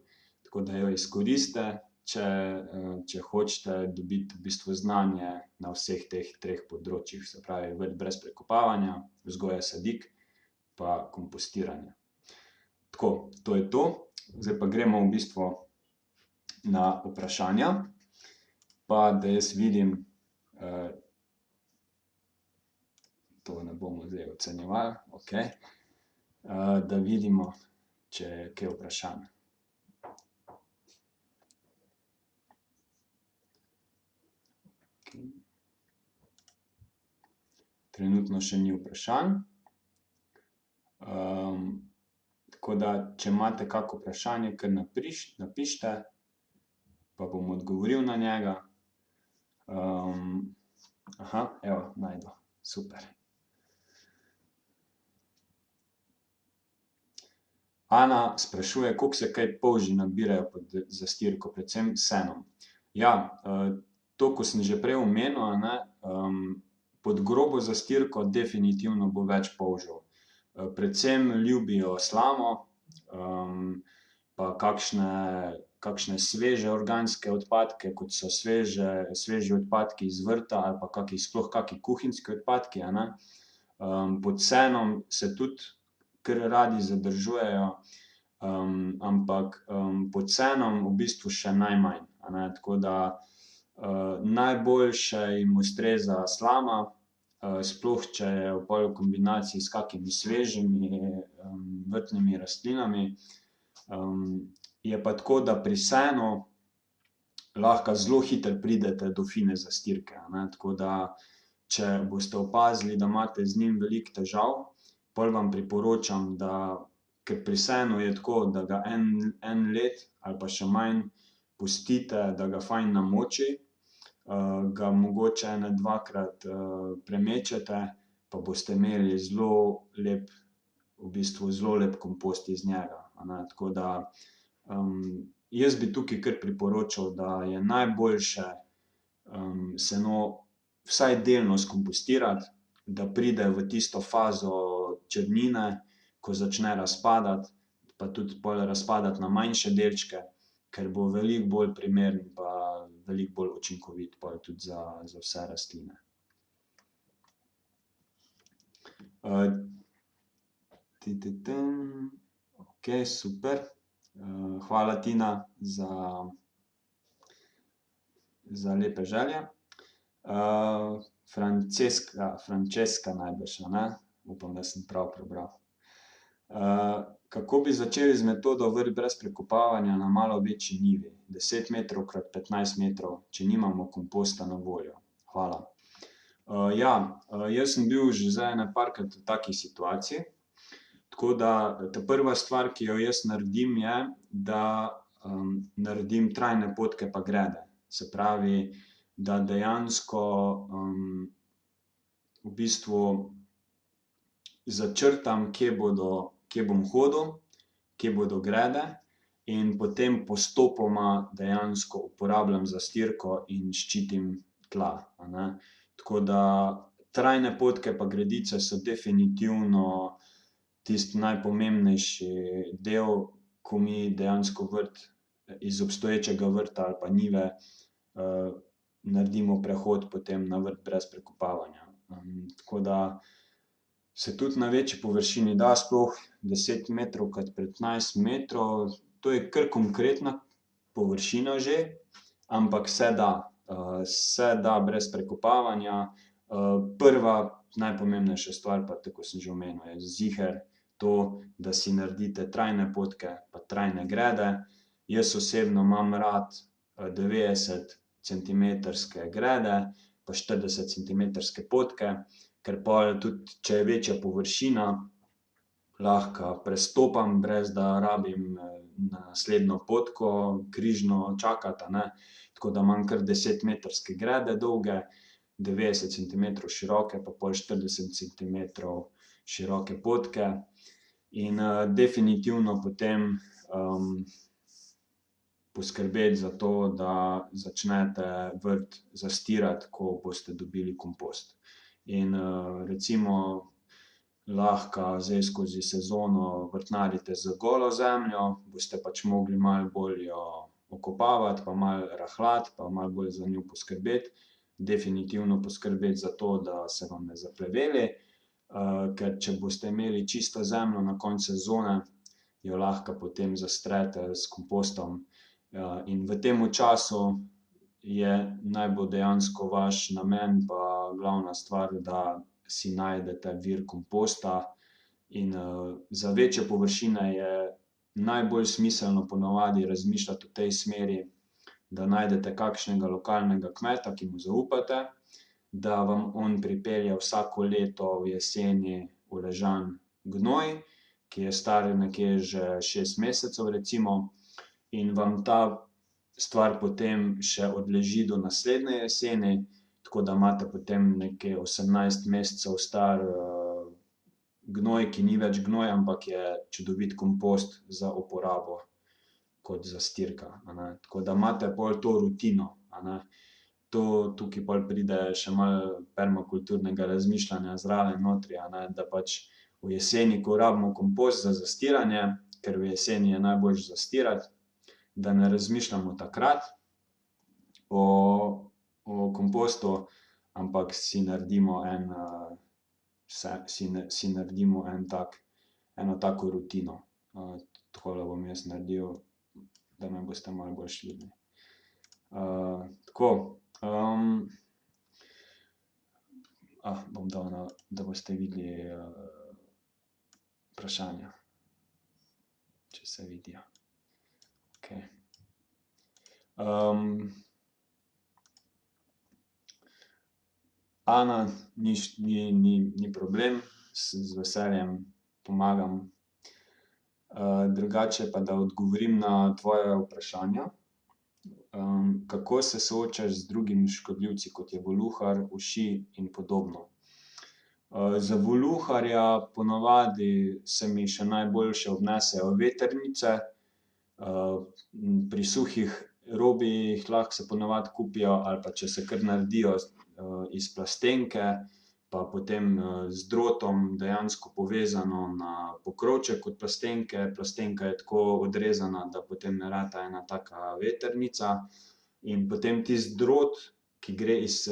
tako da jo izkoristite, če hočete dobiti v bistvu znanje na vseh teh treh področjih, se pravi, vrt brez prekopavanja, vzgoja sadik pa kompostiranje. Tako, to je to. Zdaj pa gremo v bistvu na vprašanja, pa da jaz vidim, to ne bomo zdaj ocenjevali, okej, da vidimo, če je kaj vprašanj. Trenutno še ni vprašanj. Tako da, če imate kako vprašanje, kar napišite, pa bom odgovoril na njega. Evo, našel, super. Ana sprašuje, koliko se kaj polži nabirajo pod zastirko, predvsem s senom. Ja, to, ko sem že prej omenil, a ne, pod grobo zastirko definitivno bo več polžev. Predvsem ljubijo slamo, pa kakšne sveže organske odpadke, kot so sveži odpadki iz vrta ali pa sploh kaki kuhinjski odpadki, a ne. Pod senom se tudi kar radi zadržujejo, ampak pod senom v bistvu še najmanj, a ne, tako da najboljše jim ustreza slama, sploh če je pol v kombinaciji s kakimi svežimi vrtnimi rastlinami. Je pa tako, da pri senu lahko zelo hitro pridete do fine zastirke, a ne, tako da če boste opazili, da imate z njim veliko težav, pol vam priporočam, ker pri senu je tako, da ga en let ali pa še manj pustite, da ga fajn namoči, ga mogoče ene dvakrat premečete, pa boste imeli zelo lep, v bistvu zelo lep kompost iz njega, a ne, tako da jaz bi tukaj kar priporočal, da je najboljše seno vsaj delno skompostirati, da pride v tisto fazo črnine, ko začne razpadati, pa tudi pol razpadati na manjše delčke, ker bo veliko bolj primeren pa veliko bolj učinkovit pol tudi za vse rastline. Okej, super. Hvala, Tina, za lepe želje. Francesca najbrž, a ne? Upam, da sem prav prebral. Kako bi začeli z metodo vrt brez prekopavanja na malo večji njivi, 10 metrov krat 15 metrov, če nimamo komposta na voljo? Hvala. Jaz sem bil že zdaj ene parkrat v taki situaciji, tako da prva stvar, ki jo jaz naredim, je, da naredim trajne potke pa grede. Se pravi, da dejansko v bistvu začrtam, kje bom hodil, kje bodo grede, in potem postopoma dejansko uporabljam zastirko in ščitim tla, a ne. Tako da trajne potke pa gredice so definitivno tisti najpomembnejši del, ko mi dejansko vrt iz obstoječega vrta ali pa njive naredimo prehod potem na vrt brez prekopavanja. Tako da se tudi na večji površini da, sploh 10 metrov krat 15 metrov, to je kar konkretna površina že, ampak se da brez prekopavanja. Prva najpomembnejša stvar pa, tako kot sem že omenil, je ziher to, da si naredite trajne potke pa trajne grede. Jaz osebno imam rad 90-centimetrske grede pa 40-centimetrske potke, ker pol tudi, če je večja površina, lahko prestopam, brez da rabim na naslednjo potko križno čakati, a ne. Tako da imam kar 10-metrske grede dolge, 90 centimetrov široke pa pol 40 centimetrov široke potke. In definitivno potem poskrbeti za to, da začnete vrt zastirati, ko boste dobili kompost. In recimo lahko zdaj skozi sezono vrtnarite z golo zemljo, boste pač mogli malo bolj jo okopavati pa malo rahljati pa malo bolj za njo poskrbeti. Definitivno poskrbeti za to, da se vam ne zapleveli, ker če boste imeli čisto zemljo na koncu sezone, jo lahko potem zastrete s kompostom. In v tem času naj bo dejansko vaš namen pa glavna stvar, da si najdete vir komposta. In za večje površine je najbolj smiselno ponavadi razmišljati v tej smeri, da najdete kakšnega lokalnega kmeta, ki mu zaupate, da vam on pripelje vsako leto v jeseni uležan gnoj, ki je star nekje že 6 mesecev recimo, in vam ta stvar potem še odleži do naslednje jeseni, tako da imate potem nekje 18 mesecev star gnoj, ki ni več gnoj, ampak je čudovit kompost za uporabo kot zastirka, a ne. Tako da imate pol to rutino, a ne. Tukaj pol pride še malo permakulturnega razmišljanja zraven notri, a ne, da pač v jeseni, ko rabimo kompost za zastiranje, ker v jeseni je najboljše zastirati, da ne razmišljamo takrat o kompostu, ampak si naredimo eno tako rutino. Takole bom jaz naredil, da me boste malo boljše videli. Tako. Bom dal da boste videli vprašanja, če se vidijo. Okej. Ana, ni problem, z veseljem pomagam. Drugače pa, da odgovorim na tvoja vprašanja. Kako se soočaš z drugimi škodljivci, kot je voluhar, uši in podobno? Za voluharja ponavadi se mi še najboljše obnesejo vetrnice, pri suhih robi jih lahko se ponavadi kupijo, ali pa če se kar naredijo iz plastenke, pa potem z drotom dejansko povezano na pokrovček od plastenke. Plastenka je tako odrezana, da potem ne rata ena taka vetrnica. In potem tisti drot, ki gre iz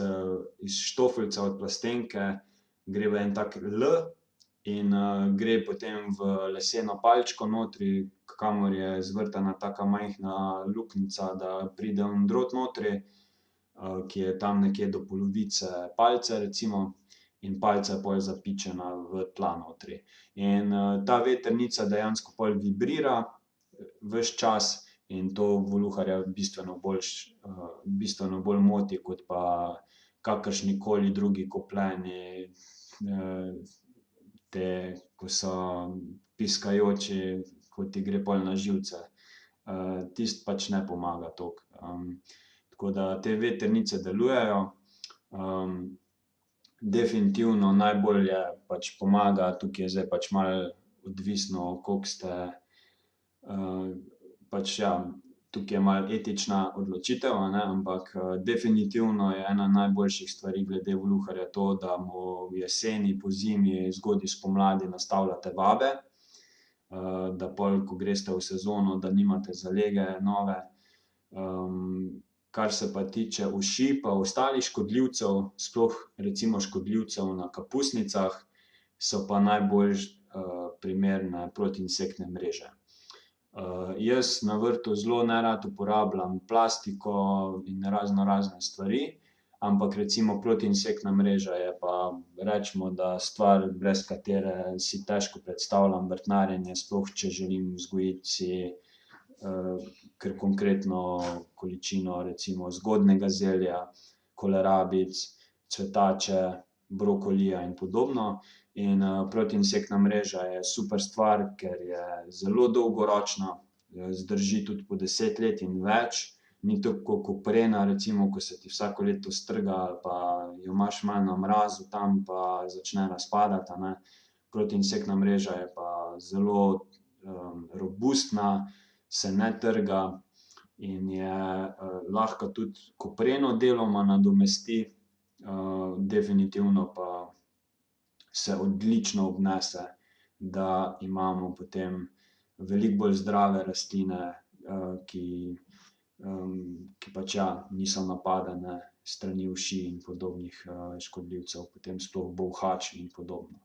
štofeljca od plastenke, gre v en tak L in gre potem v leseno palčko notri, kamor je zvrtana taka majhna luknjica, da pride oni drot notri, ki je tam nekje do polovice palce recimo, in palca je pol zapičena v tla notri. In ta vetrnica dejansko pol vibrira ves čas in to voluharja bistveno bolj moti kot pa kakršnikoli drugi kopljeni, ko so piskajoči, ko ti gre pol na živce. Tisto pač ne pomaga toliko. Tako da te vetrnice delujejo. Definitivno najbolje pač pomaga, tukaj je zdaj pač malo odvisno, koliko ste, pač ja, tukaj je malo etična odločitev, a ne, ampak definitivno je ena najboljših stvari glede voluharja to, da mu v jeseni, pozimi, zgodaj spomladi nastavljate vabe, da pol, ko greste v sezono, da nimate zalege nove. Kar se pa tiče uši pa ostalih škodljivcev, sploh recimo škodljivcev na kapusnicah, so pa najbolj primerne protiinsektne mreže. Jaz na vrtu zelo nerad uporabljam plastiko in raznorazne stvari, ampak recimo protiinsektna mreža je pa, recimo, da stvar, brez katere si težko predstavljam vrtnarjenje, sploh če želim vzgojiti si kar konkretno količino recimo zgodnjega zelja, kolerabic, cvetače, brokolija in podobno. In protiinsektna mreža je super stvar, ker je zelo dolgoročna, zdrži tudi po 10 let in več. Ni tako kot koprena recimo, ko se ti vsako leto strga ali pa jo imaš malo na mrazu tam pa začne razpadati, a ne. Protiinsektna mreža je pa zelo robustna, se ne trga in je lahko tudi kopreno deloma nadomesti, definitivno pa se odlično obnese, da imamo potem veliko bolj zdrave rastline, ki pač ja, niso napadene s strani uši in podobnih škodljivcev, potem sploh bolhač in podobno.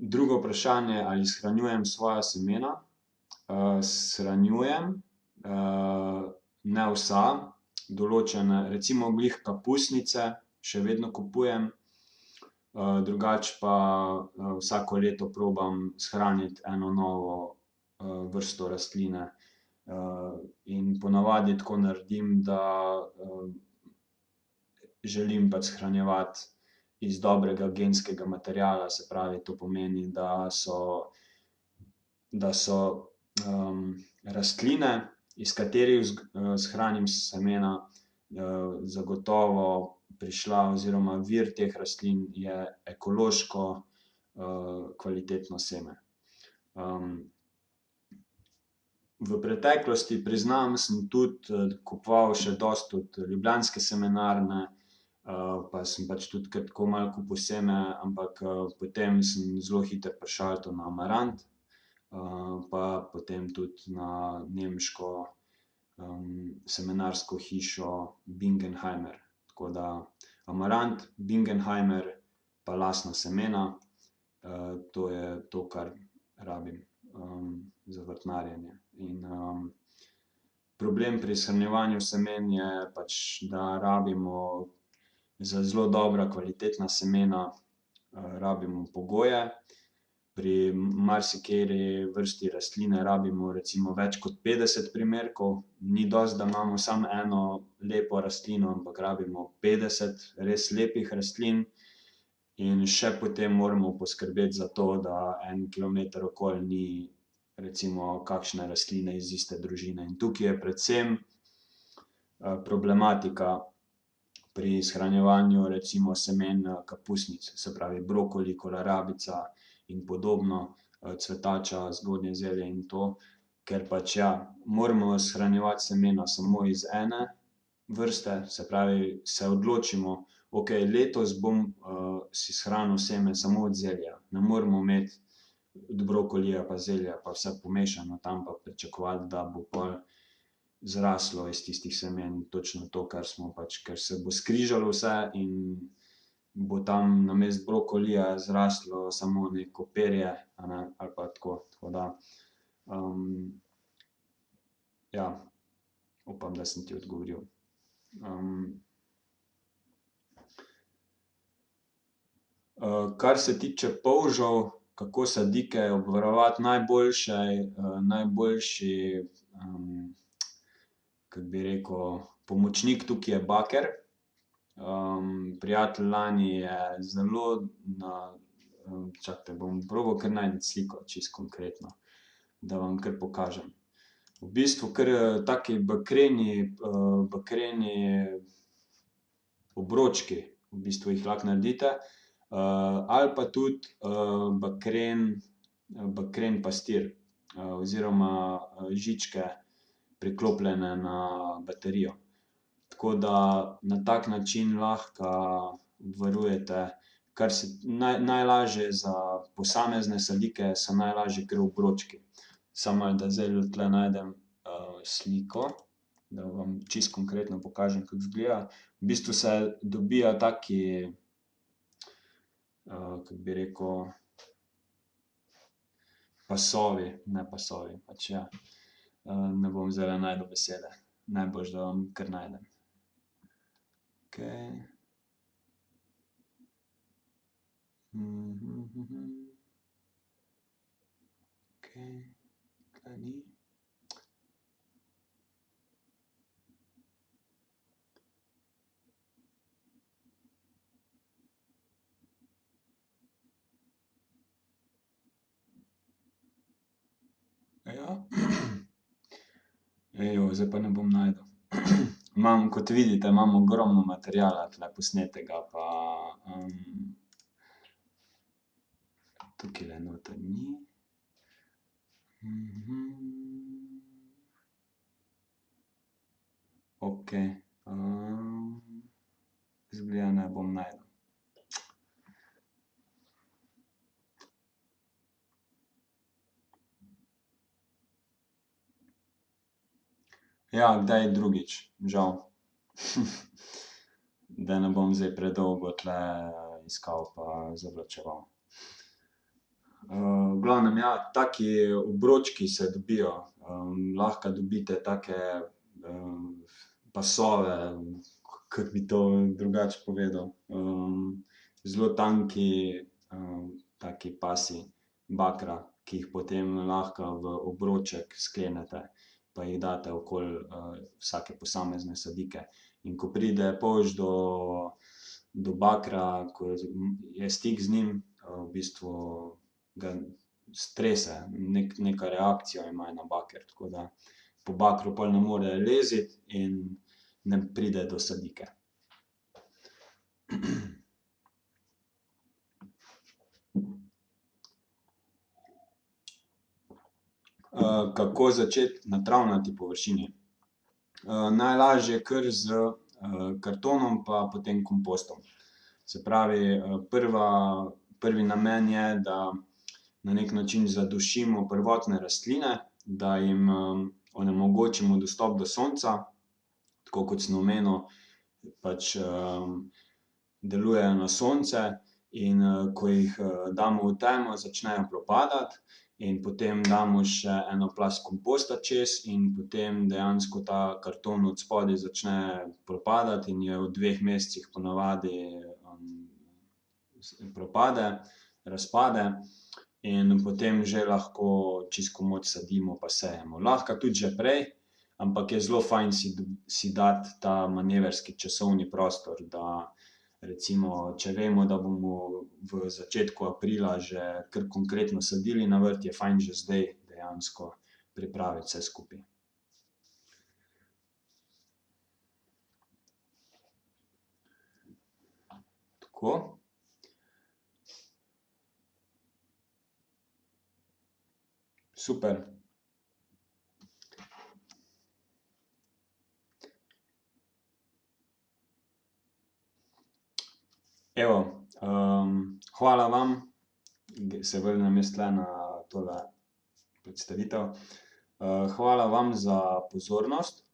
Drugo vprašanje, ali shranjujem svoja semena. Shranjujem, ne vsa, določene, recimo glih kapusnice še vedno kupujem, drugače pa vsako leto probam shraniti eno novo vrsto rastline. In ponavadi tako naredim, da želim pač shranjevati iz dobrega genskega materiala, se pravi, to pomeni, da so rastline, iz katerih shranim semena, zagotovo prišla oziroma vir teh rastlin je ekološko kvalitetno seme. V preteklosti, priznam, sem tudi kupoval še dosti od Ljubljanske semenarne, pa sem pač tudi kar tako malo kupil seme, ampak potem sem zelo hitro prešaltal na Amarant, pa potem tudi na nemško semenarsko hišo Bingenheimer. Tako da Amarant, Bingenheimer pa lastna semena, to je to, kar rabim za vrtnarjenje. In problem pri shranjevanju semen je pač, da rabimo za zelo dobra kvalitetna semena, rabimo pogoje. Pri marsikateri vrsti rastline rabimo recimo več kot 50 primerkov. Ni dosti, da imamo samo eno lepo rastlino, ampak rabimo 50 res lepih rastlin. In še potem moramo poskrbeti za to, da 1 kilometer okoli ni recimo kakšne rastline iz iste družine. In tukaj je predvsem problematika pri shranjevanju recimo semen kapusnic, se pravi brokoli, kolerabica in podobno, cvetača, zgodnje zelje in to, ker pač moramo shranjevati semena samo iz ene vrste, se pravi, se odločimo, okej, letos bom si shranil seme samo od zelja, ne moremo imeti od brokolija pa zelja pa vse pomešano tam pa pričakovati, da bo pol zraslo iz tistih semen točno to, kar smo pač, ker se bo skrižalo vse in bo tam namesto brokolija zraslo samo neko perje, a ne, ali pa tako, tako da, upam, da sem ti odgovoril. Kar se tiče polžev, kako sadike obvarovati, najboljši, kako bi rekel, pomočnik tukaj je baker. Prijatelj Lani je zelo čakajte, bom probal kar najti sliko, čisto konkretno, da vam kar pokažem. V bistvu kar taki bakreni obročki, v bistvu jih lahko naredite, ali pa tudi bakren pastir, oziroma žičke priklopljene na baterijo. Tako da na tak način lahko obvarujete, najlažje za posamezne sadike so najlažje kar obročki. Samo malo, da zdaj tule najdem sliko, da vam čisto konkretno pokažem, kako izgleda. V bistvu se dobijo taki, kako bi rekel, pasovi, ne pasovi, pač ne bom zdajle našel besede. Najboljše, da vam kar najdem. Okej. Okej, tule ni. Zdaj pa ne bom našel. Kot vidite, imam ogromno materiala tule posnetega pa tukajle noter ni. Okej, izgleda ne bom našel. Kdaj drugič, žal. Da ne bom zdaj predolgo tule iskal pa zavlačeval. V glavnem, taki obročki se dobijo, lahko dobite take pasove, kako bi to drugače povedal, zelo tanki taki pasji bakra, ki jih potem lahko v obroček sklenete pa jih date okoli vsake posamezne sadike. In ko pride polž do bakra, ko je stik z njim, v bistvu ga strese, neka reakcijo ima na baker, tako da po bakru pol ne more leziti in ne pride do sadike. Kako začeti na travnati površini? Najlažje kar s kartonom pa potem kompostom. Se pravi, prvi namen je, da na neki način zadušimo prvotne rastline, da jim onemogočimo dostop do sonca, tako kot sem omenil, pač delujejo na sonce in ko jih damo v temo, začnejo propadati in potem damo še eno plast komposta čez in potem dejansko ta karton od spodaj začne propadati in je v 2 mesecih po navadi propade, razpade in potem že lahko čisto komot sadimo pa sejemo. Lahko tudi že prej, ampak je zelo fajn si dati ta manevrski časovni prostor, da recimo, če vemo, da bomo v začetku aprila že kar konkretno sadili na vrt, je fajn že zdaj dejansko pripraviti vse skupaj. Tako. Super. Evo, hvala vam, se vrnem jaz tule na tole predstavitev. Hvala vam za pozornost.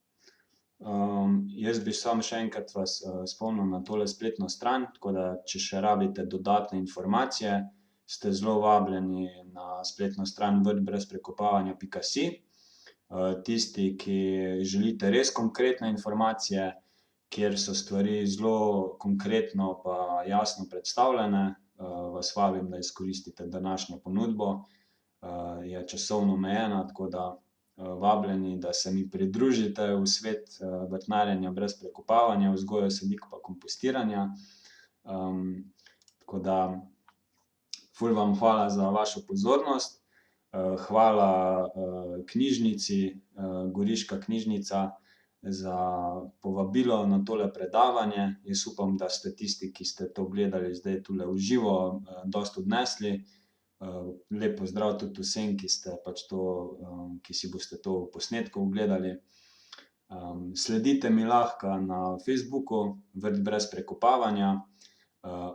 Jaz bi samo še enkrat vas spomnil na tole spletno stran, tako da če še rabite dodatne informacije, ste zelo vabljeni na spletno stran vrtbrezprekopavanja.si. Tisti, ki želite res konkretne informacije, kjer so stvari zelo konkretno pa jasno predstavljene, vas vabim, da izkoristite današnjo ponudbo. Je časovno omejena, tako da vabljeni, da se mi pridružite v svet vrtnarjenja brez prekopavanja, vzgoje sadik pa kompostiranja. Tako da ful vam hvala za vašo pozornost. Hvala knjižnici, Goriška knjižnica, za povabilo na tole predavanje. Jaz upam, da ste tisti, ki ste to gledali zdaj tule v živo, dosti odnesli. Lep pozdrav tudi vsem, ki ste pač to, ki si boste to v posnetku ogledali. Sledite mi lahko na Facebooku, Vrt brez prekopavanja.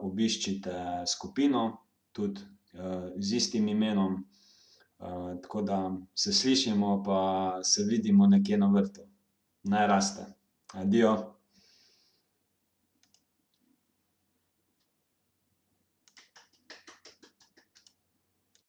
Obiščite skupino, tudi z istim imenom. Tako da se slišimo pa se vidimo nekje na vrtu. Naj raste. Adijo.